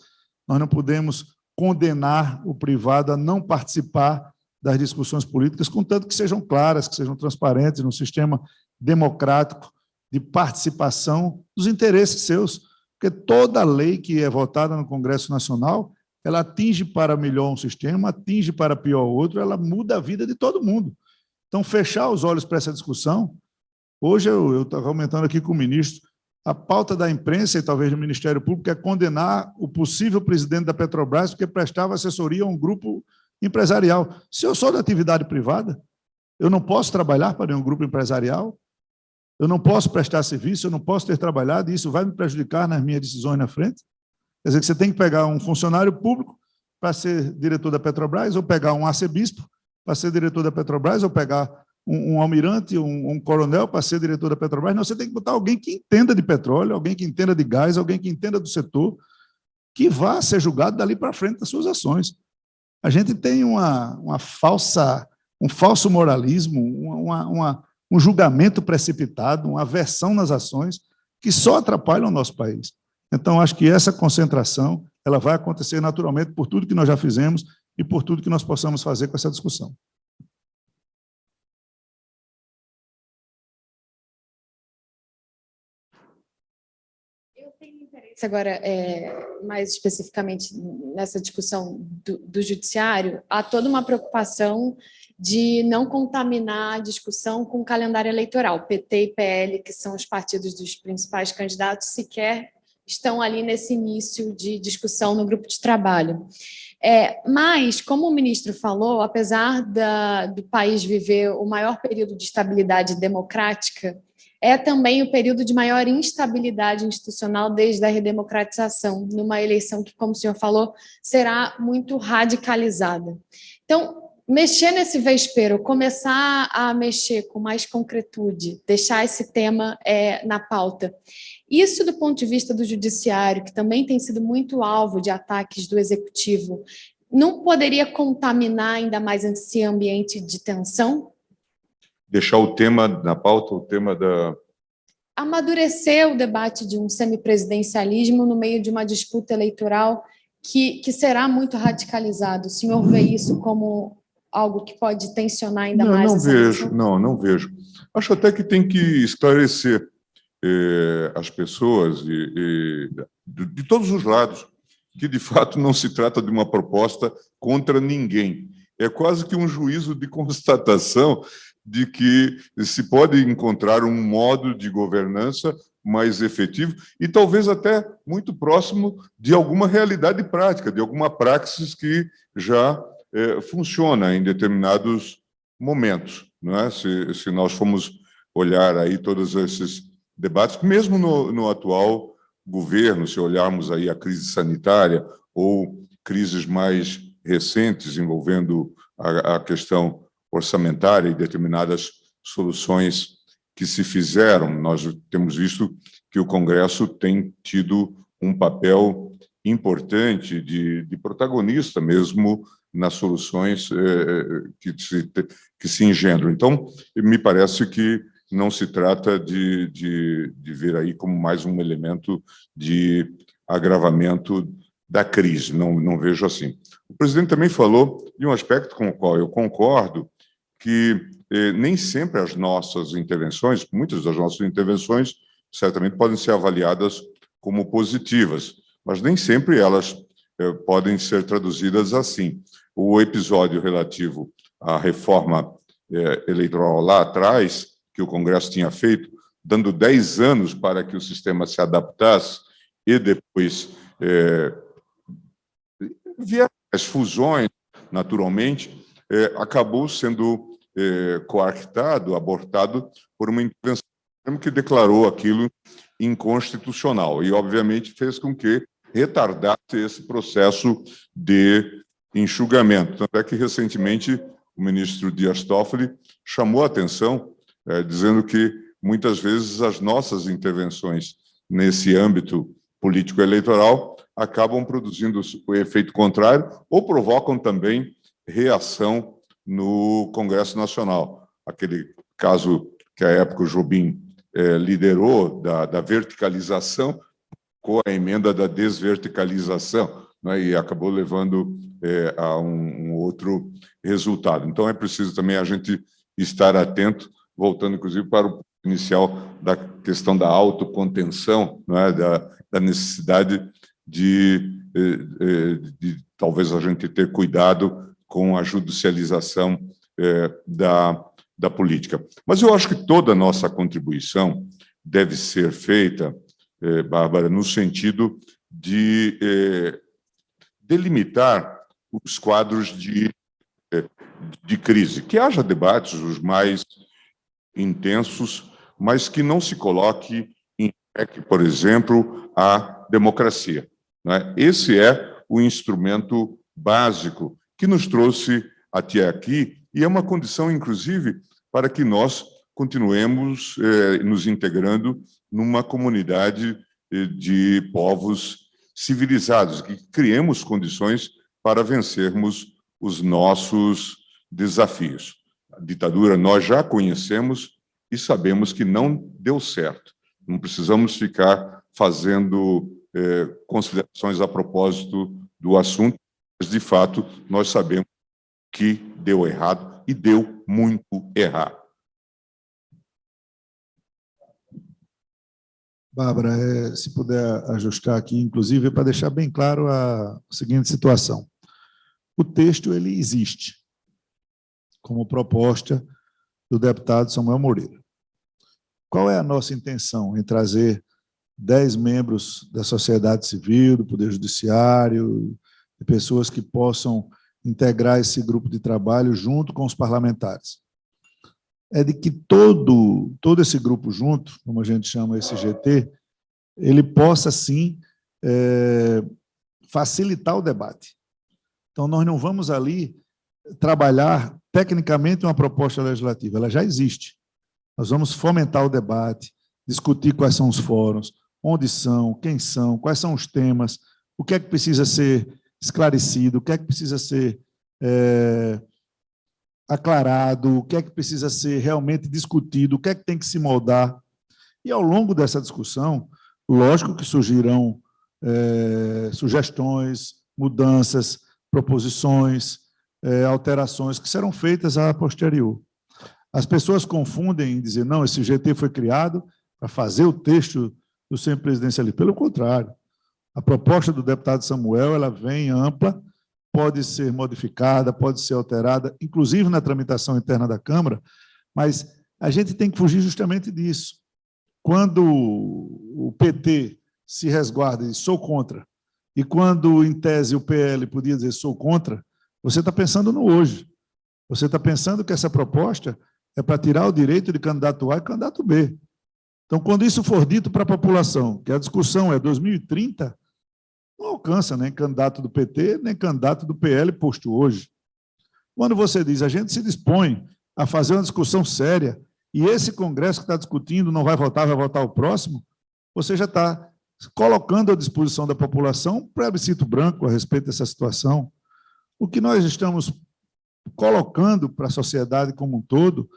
Nós não podemos condenar o privado a não participar das discussões políticas, contanto que sejam claras, que sejam transparentes, num sistema democrático de participação dos interesses seus, porque toda lei que é votada no Congresso Nacional, ela atinge para melhor um sistema, atinge para pior outro, ela muda a vida de todo mundo. Então, fechar os olhos para essa discussão, hoje eu estava comentando aqui com o ministro, a pauta da imprensa e talvez do Ministério Público é condenar o possível presidente da Petrobras porque prestava assessoria a um grupo empresarial. Se eu sou da atividade privada, eu não posso trabalhar para um grupo empresarial, eu não posso prestar serviço, eu não posso ter trabalhado, e isso vai me prejudicar nas minhas decisões na frente. Quer dizer, que você tem que pegar um funcionário público para ser diretor da Petrobras, ou pegar um arcebispo para ser diretor da Petrobras, ou pegar um almirante, um coronel para ser diretor da Petrobras. Não, você tem que botar alguém que entenda de petróleo, alguém que entenda de gás, alguém que entenda do setor, que vá ser julgado dali para frente das suas ações. A gente tem um falso moralismo, um julgamento precipitado, uma aversão nas ações, que só atrapalham o nosso país. Então, acho que essa concentração ela vai acontecer naturalmente por tudo que nós já fizemos e por tudo que nós possamos fazer com essa discussão. Eu tenho interesse agora, mais especificamente nessa discussão do judiciário, há toda uma preocupação de não contaminar a discussão com o calendário eleitoral. PT e PL, que são os partidos dos principais candidatos, sequer estão ali nesse início de discussão no grupo de trabalho. Mas, como o ministro falou, apesar do país viver o maior período de estabilidade democrática, é também o período de maior instabilidade institucional desde a redemocratização, numa eleição que, como o senhor falou, será muito radicalizada. Então, mexer nesse vespeiro, começar a mexer com mais concretude, deixar esse tema na pauta. Isso, do ponto de vista do judiciário, que também tem sido muito alvo de ataques do executivo, não poderia contaminar ainda mais esse ambiente de tensão? Deixar o tema na pauta, o tema da... Amadurecer o debate de um semipresidencialismo no meio de uma disputa eleitoral que será muito radicalizado. O senhor vê isso como algo que pode tensionar ainda mais? Não vejo. Acho até que tem que esclarecer as pessoas de todos os lados que, de fato, não se trata de uma proposta contra ninguém. É quase que um juízo de constatação de que se pode encontrar um modo de governança mais efetivo e talvez até muito próximo de alguma realidade prática, de alguma praxis que já funciona em determinados momentos, não é? Se nós formos olhar aí todos esses debates, mesmo no atual governo, se olharmos aí a crise sanitária ou crises mais recentes envolvendo a questão orçamentária e determinadas soluções que se fizeram, nós temos visto que o Congresso tem tido um papel importante de protagonista mesmo nas soluções que se engendram. Então, me parece que não se trata de ver aí como mais um elemento de agravamento da crise, não vejo assim. O presidente também falou de um aspecto com o qual eu concordo, que nem sempre as nossas intervenções, muitas das nossas intervenções, certamente podem ser avaliadas como positivas, mas nem sempre elas podem ser traduzidas assim. O episódio relativo à reforma eleitoral lá atrás, que o Congresso tinha feito, dando 10 anos para que o sistema se adaptasse, e depois vieram as fusões, naturalmente, acabou sendo coartado, abortado por uma intervenção que declarou aquilo inconstitucional e, obviamente, fez com que retardasse esse processo de enxugamento. Tanto é que, recentemente, o ministro Dias Toffoli chamou a atenção, dizendo que, muitas vezes, as nossas intervenções nesse âmbito político-eleitoral acabam produzindo o efeito contrário ou provocam também reação no Congresso Nacional. Aquele caso que, à época, o Jobim liderou, da verticalização, com a emenda da desverticalização, né, e acabou levando a um outro resultado. Então, é preciso também a gente estar atento, voltando, inclusive, para o inicial da questão da autocontenção, né, da necessidade de talvez a gente ter cuidado com a judicialização da política. Mas eu acho que toda a nossa contribuição deve ser feita, Bárbara, no sentido de delimitar os quadros de crise, que haja debates os mais intensos, mas que não se coloque em xeque, por exemplo, a democracia, né? Esse é o instrumento básico que nos trouxe até aqui e é uma condição, inclusive, para que nós continuemos nos integrando numa comunidade de povos civilizados, que criemos condições para vencermos os nossos desafios. A ditadura nós já conhecemos e sabemos que não deu certo. Não precisamos ficar fazendo considerações a propósito do assunto, mas, de fato, nós sabemos que deu errado e deu muito errado. Bárbara, se puder ajustar aqui, inclusive, para deixar bem claro a seguinte situação. O texto ele existe, como proposta do deputado Samuel Moreira. Qual é a nossa intenção em trazer 10 membros da sociedade civil, do Poder Judiciário, de pessoas que possam integrar esse grupo de trabalho junto com os parlamentares? É de que todo esse grupo junto, como a gente chama esse GT, ele possa, sim, facilitar o debate. Então, nós não vamos ali trabalhar tecnicamente uma proposta legislativa, ela já existe. Nós vamos fomentar o debate, discutir quais são os fóruns, onde são, quem são, quais são os temas, o que é que precisa ser esclarecido, o que é que precisa ser aclarado, o que é que precisa ser realmente discutido, o que é que tem que se moldar. E, ao longo dessa discussão, lógico que surgirão sugestões, mudanças, proposições, alterações que serão feitas a posterior. As pessoas confundem em dizer, não, esse GT foi criado para fazer o texto do semipresidencialismo. Pelo contrário, a proposta do deputado Samuel ela vem ampla, pode ser modificada, pode ser alterada, inclusive na tramitação interna da Câmara, mas a gente tem que fugir justamente disso. Quando o PT se resguarda e diz, sou contra, e quando, em tese, o PL podia dizer, sou contra, você está pensando no hoje. Você está pensando que essa proposta é para tirar o direito de candidato A e candidato B. Então, quando isso for dito para a população, que a discussão é 2030, não alcança nem candidato do PT, nem candidato do PL posto hoje. Quando você diz, a gente se dispõe a fazer uma discussão séria, e esse Congresso que está discutindo não vai votar o próximo, você já está colocando à disposição da população um plebiscito branco a respeito dessa situação. O que nós estamos colocando para a sociedade como um todo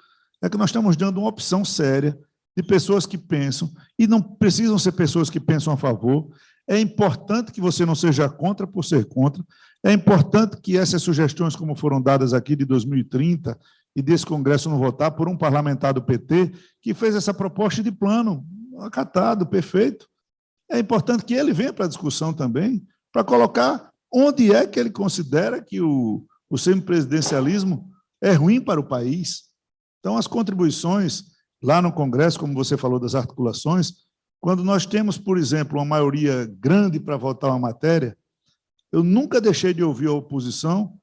é que nós estamos dando uma opção séria de pessoas que pensam, e não precisam ser pessoas que pensam a favor. É importante que você não seja contra por ser contra, é importante que essas sugestões, como foram dadas aqui de 2030, e desse Congresso não votar, por um parlamentar do PT, que fez essa proposta de plano, acatado, perfeito. É importante que ele venha para a discussão também, para colocar onde é que ele considera que o semipresidencialismo é ruim para o país. Então, as contribuições lá no Congresso, como você falou das articulações, quando nós temos, por exemplo, uma maioria grande para votar uma matéria, eu nunca deixei de ouvir a oposição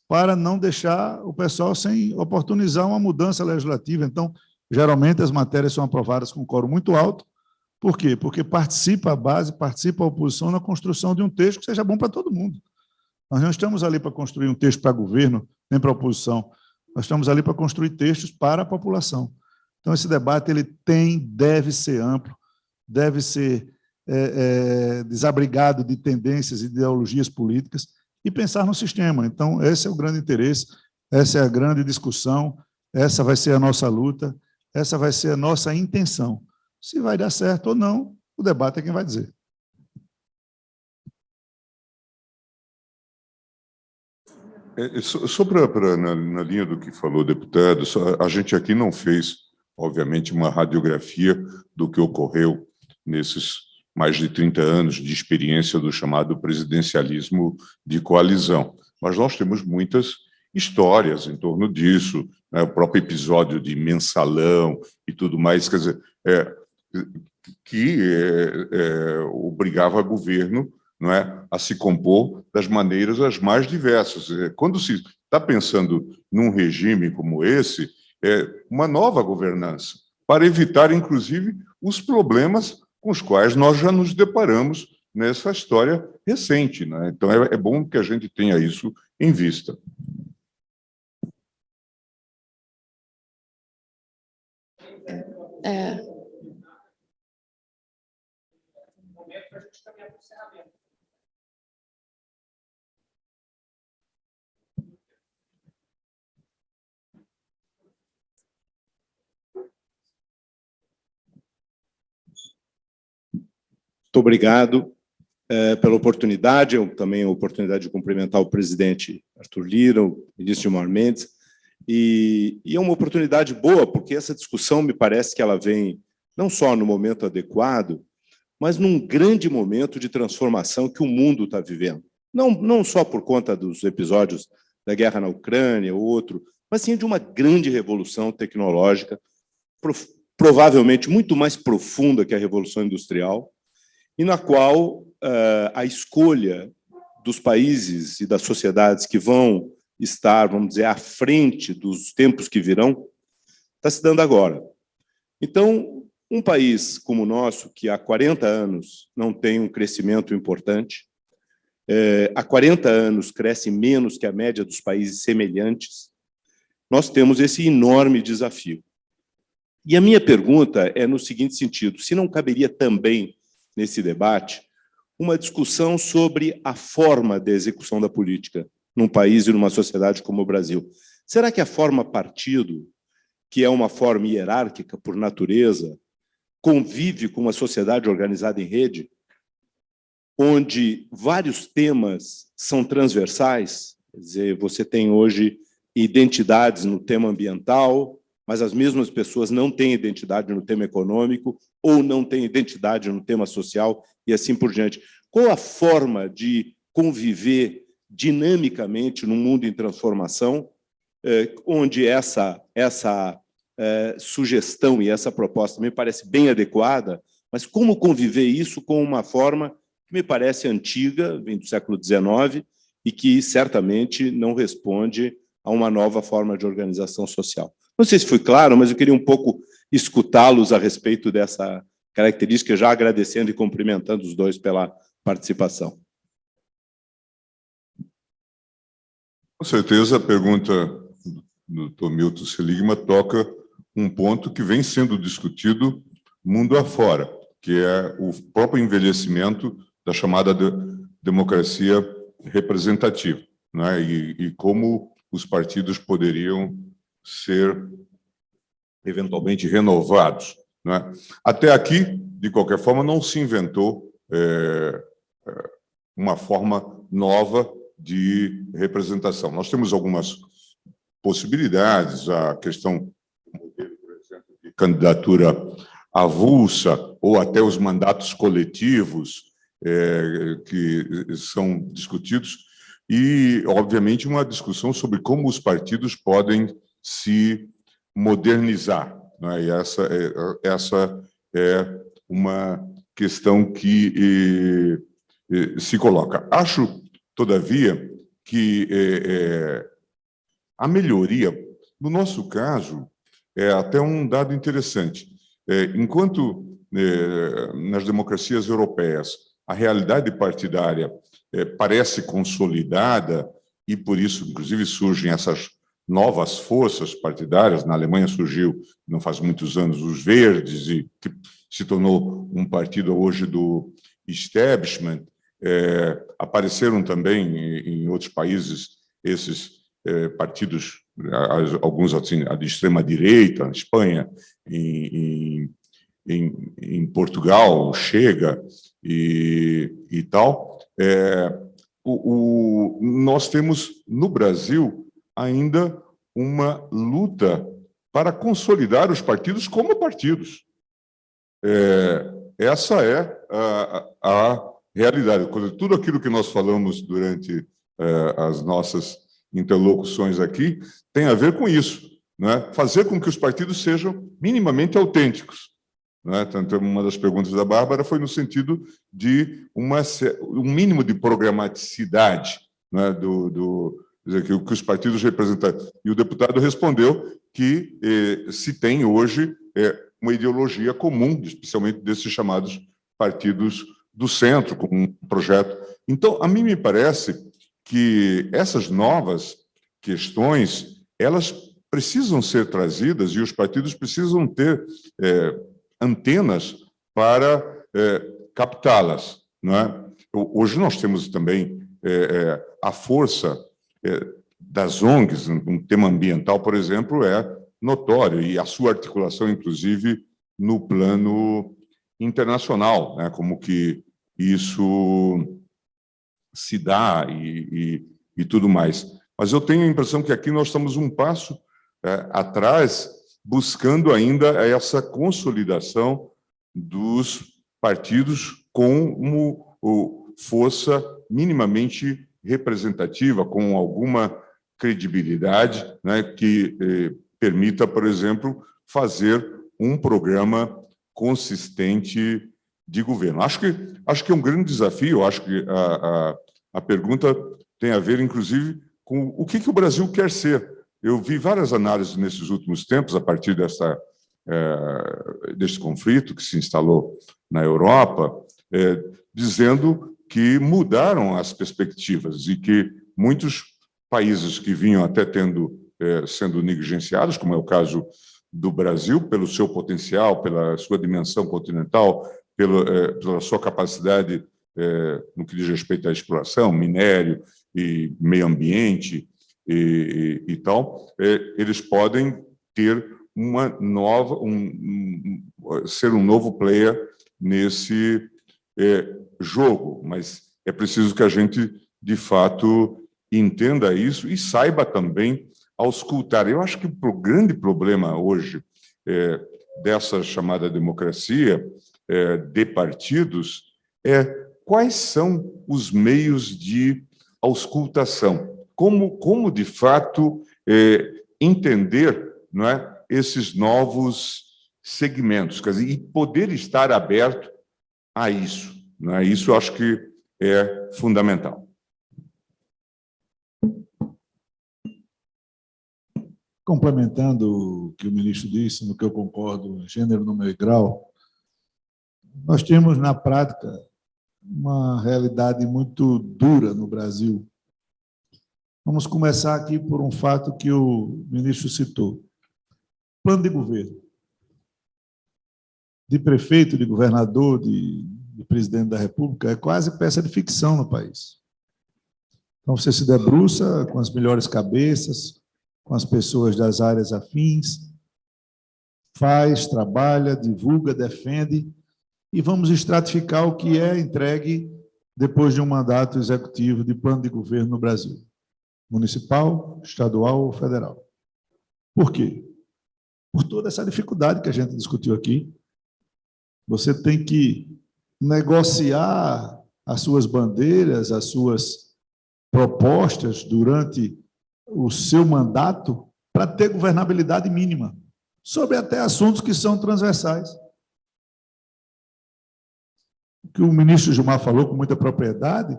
para não deixar o pessoal sem oportunizar uma mudança legislativa. Então, geralmente, as matérias são aprovadas com quórum muito alto. Por quê? Porque participa a base, participa a oposição na construção de um texto que seja bom para todo mundo. Nós não estamos ali para construir um texto para governo, nem para a oposição. Nós estamos ali para construir textos para a população. Então, esse debate ele deve ser amplo, deve ser desabrigado de tendências e ideologias políticas e pensar no sistema. Então, esse é o grande interesse, essa é a grande discussão, essa vai ser a nossa luta, essa vai ser a nossa intenção. Se vai dar certo ou não, o debate é quem vai dizer. Só na linha do que falou o deputado, a gente aqui não fez, obviamente, uma radiografia do que ocorreu nesses mais de 30 anos de experiência do chamado presidencialismo de coalizão. Mas nós temos muitas histórias em torno disso, né? O próprio episódio de mensalão e tudo mais, quer dizer, que obrigava o governo, não é, a se compor das maneiras as mais diversas. Quando se está pensando num regime como esse, uma nova governança, para evitar, inclusive, os problemas com os quais nós já nos deparamos nessa história recente, né? Então, é bom que a gente tenha isso em vista. Muito obrigado pela oportunidade, eu também a oportunidade de cumprimentar o presidente Arthur Lira, o ministro Gilmar Mendes, e é uma oportunidade boa, porque essa discussão me parece que ela vem não só no momento adequado, mas num grande momento de transformação que o mundo está vivendo. Não só por conta dos episódios da guerra na Ucrânia ou outro, mas sim de uma grande revolução tecnológica, provavelmente muito mais profunda que a Revolução Industrial, e na qual a escolha dos países e das sociedades que vão estar, vamos dizer, à frente dos tempos que virão, está se dando agora. Então, um país como o nosso, que há 40 anos não tem um crescimento importante, há 40 anos cresce menos que a média dos países semelhantes, nós temos esse enorme desafio. E a minha pergunta é no seguinte sentido: se não caberia também, nesse debate, uma discussão sobre a forma de execução da política num país e numa sociedade como o Brasil? Será que a forma partido, que é uma forma hierárquica por natureza, convive com uma sociedade organizada em rede, onde vários temas são transversais? Quer dizer, você tem hoje identidades no tema ambiental, mas as mesmas pessoas não têm identidade no tema econômico ou não têm identidade no tema social e assim por diante. Qual a forma de conviver dinamicamente num mundo em transformação, onde essa sugestão e essa proposta me parece bem adequada, mas como conviver isso com uma forma que me parece antiga, vem do século XIX, e que certamente não responde a uma nova forma de organização social? Não sei se foi claro, mas eu queria um pouco escutá-los a respeito dessa característica, já agradecendo e cumprimentando os dois pela participação. Com certeza, a pergunta do Dr. Milton Seligman toca um ponto que vem sendo discutido mundo afora, que é o próprio envelhecimento da chamada democracia representativa, né? E como os partidos poderiam ser eventualmente renovados, não é? Até aqui, de qualquer forma, não se inventou uma forma nova de representação. Nós temos algumas possibilidades, a questão, por exemplo, de candidatura avulsa, ou até os mandatos coletivos que são discutidos, e, obviamente, uma discussão sobre como os partidos podem se modernizar, né? E essa é uma questão que se coloca. Acho, todavia, que a melhoria, no nosso caso, é até um dado interessante. Enquanto nas democracias europeias a realidade partidária parece consolidada e, por isso, inclusive, surgem essas novas forças partidárias. Na Alemanha surgiu, não faz muitos anos, os Verdes, e que se tornou um partido hoje do establishment. Apareceram também em outros países esses partidos, alguns assim, de extrema-direita, na Espanha, em Portugal, Chega e tal. Nós temos, no Brasil, ainda uma luta para consolidar os partidos como partidos. Essa é a realidade. Tudo aquilo que nós falamos durante as nossas interlocuções aqui tem a ver com isso, né? Fazer com que os partidos sejam minimamente autênticos, né? Tanto uma das perguntas da Bárbara foi no sentido de um mínimo de programaticidade, né, que os partidos representam. E o deputado respondeu que se tem hoje uma ideologia comum, especialmente desses chamados partidos do centro, com um projeto. Então, a mim me parece que essas novas questões, elas precisam ser trazidas e os partidos precisam ter antenas para captá-las, não é? Hoje nós temos também a força das ONGs, um tema ambiental, por exemplo, é notório, e a sua articulação, inclusive, no plano internacional, né? Como que isso se dá e tudo mais. Mas eu tenho a impressão que aqui nós estamos um passo atrás, buscando ainda essa consolidação dos partidos como força minimamente representativa, com alguma credibilidade, né, que permita, por exemplo, fazer um programa consistente de governo. Acho que é um grande desafio. Acho que a pergunta tem a ver, inclusive, com o que o Brasil quer ser. Eu vi várias análises nesses últimos tempos, a partir desse conflito que se instalou na Europa, dizendo que mudaram as perspectivas e que muitos países que vinham até sendo negligenciados, como é o caso do Brasil, pelo seu potencial, pela sua dimensão continental, pela sua capacidade no que diz respeito à exploração, minério e meio ambiente e tal, eles podem ter ser um novo player nesse jogo, mas é preciso que a gente, de fato, entenda isso e saiba também auscultar. Eu acho que o grande problema hoje dessa chamada democracia de partidos quais são os meios de auscultação, como de fato entender, não é, esses novos segmentos, quer dizer, e poder estar aberto a isso, não é? Isso eu acho que é fundamental. Complementando o que o ministro disse, no que eu concordo, gênero, número e grau, nós temos, na prática, uma realidade muito dura no Brasil. Vamos começar aqui por um fato que o ministro citou. Plano de governo. De prefeito, de governador, de presidente da República, é quase peça de ficção no país. Então, você se debruça com as melhores cabeças, com as pessoas das áreas afins, faz, trabalha, divulga, defende, e vamos estratificar o que é entregue depois de um mandato executivo de plano de governo no Brasil, municipal, estadual ou federal. Por quê? Por toda essa dificuldade que a gente discutiu aqui. Você tem que negociar as suas bandeiras, as suas propostas durante o seu mandato para ter governabilidade mínima, sobre até assuntos que são transversais. O que o ministro Gilmar falou com muita propriedade,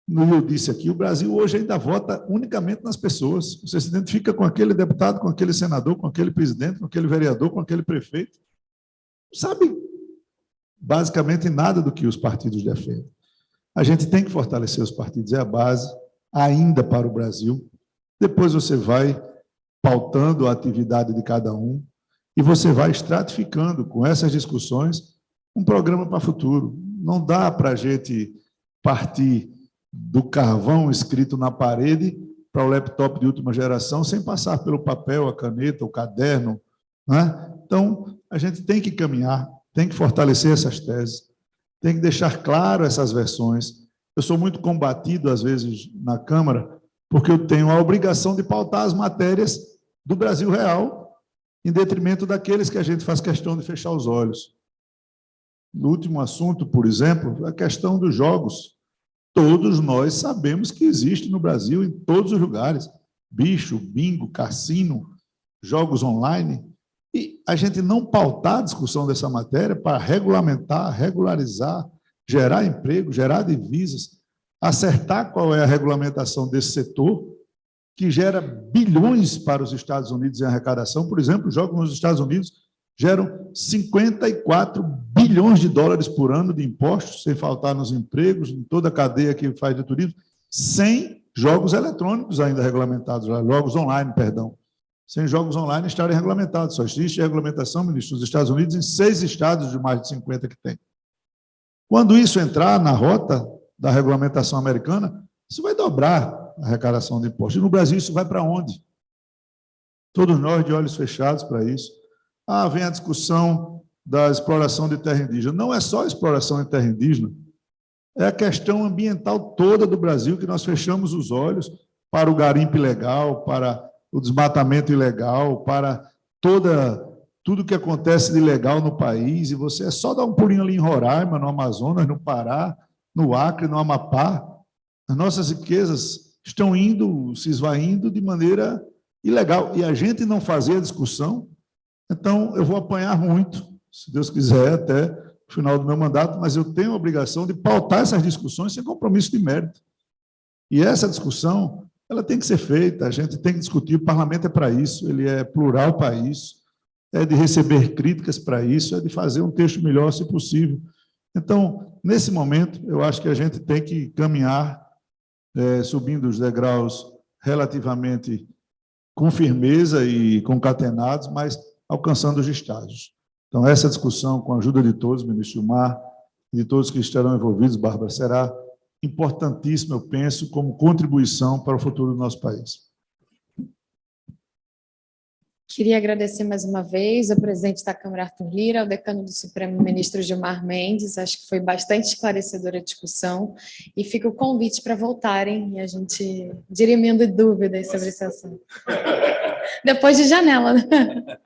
eu disse aqui, o Brasil hoje ainda vota unicamente nas pessoas. Você se identifica com aquele deputado, com aquele senador, com aquele presidente, com aquele vereador, com aquele prefeito. Não sabe basicamente nada do que os partidos defendem. A gente tem que fortalecer os partidos, é a base, ainda para o Brasil. Depois você vai pautando a atividade de cada um e você vai estratificando, com essas discussões, um programa para o futuro. Não dá para a gente partir do carvão escrito na parede para o laptop de última geração sem passar pelo papel, a caneta, o caderno, né? Então, a gente tem que caminhar, tem que fortalecer essas teses, tem que deixar claro essas versões. Eu sou muito combatido, às vezes, na Câmara, porque eu tenho a obrigação de pautar as matérias do Brasil real, em detrimento daqueles que a gente faz questão de fechar os olhos. No último assunto, por exemplo, a questão dos jogos. Todos nós sabemos que existe no Brasil, em todos os lugares, bicho, bingo, cassino, jogos online, e a gente não pautar a discussão dessa matéria para regulamentar, regularizar, gerar emprego, gerar divisas, acertar qual é a regulamentação desse setor, que gera bilhões para os Estados Unidos em arrecadação. Por exemplo, os jogos nos Estados Unidos geram 54 bilhões de dólares por ano de impostos, sem faltar nos empregos, em toda a cadeia que faz de turismo, sem jogos eletrônicos ainda regulamentados, jogos online, perdão, sem jogos online estarem regulamentados. Só existe regulamentação, ministro, nos Estados Unidos, em 6 estados de mais de 50 que tem. Quando isso entrar na rota da regulamentação americana, isso vai dobrar a arrecadação de impostos. E no Brasil isso vai para onde? Todos nós de olhos fechados para isso. Vem a discussão da exploração de terra indígena. Não é só a exploração de terra indígena, é a questão ambiental toda do Brasil, que nós fechamos os olhos para o garimpo ilegal, para o desmatamento ilegal, para tudo que acontece de ilegal no país, e você é só dar um pulinho ali em Roraima, no Amazonas, no Pará, no Acre, no Amapá. As nossas riquezas estão se esvaindo de maneira ilegal, e a gente não fazer a discussão. Então, eu vou apanhar muito, se Deus quiser, até o final do meu mandato, mas eu tenho a obrigação de pautar essas discussões sem compromisso de mérito. E essa discussão, ela tem que ser feita, a gente tem que discutir, o parlamento é para isso, ele é plural para isso, é de receber críticas para isso, é de fazer um texto melhor, se possível. Então, nesse momento, eu acho que a gente tem que caminhar, subindo os degraus relativamente com firmeza e concatenados, mas alcançando os estágios. Então, essa discussão, com a ajuda de todos, ministro Gilmar, e de todos que estarão envolvidos, Bárbara, será importantíssima, eu penso, como contribuição para o futuro do nosso país. Queria agradecer mais uma vez ao presidente da Câmara, Arthur Lira, ao decano do Supremo, ministro Gilmar Mendes. Acho que foi bastante esclarecedora a discussão, e fica o convite para voltarem e a gente dirimindo dúvidas sobre esse assunto. Depois de janela, né?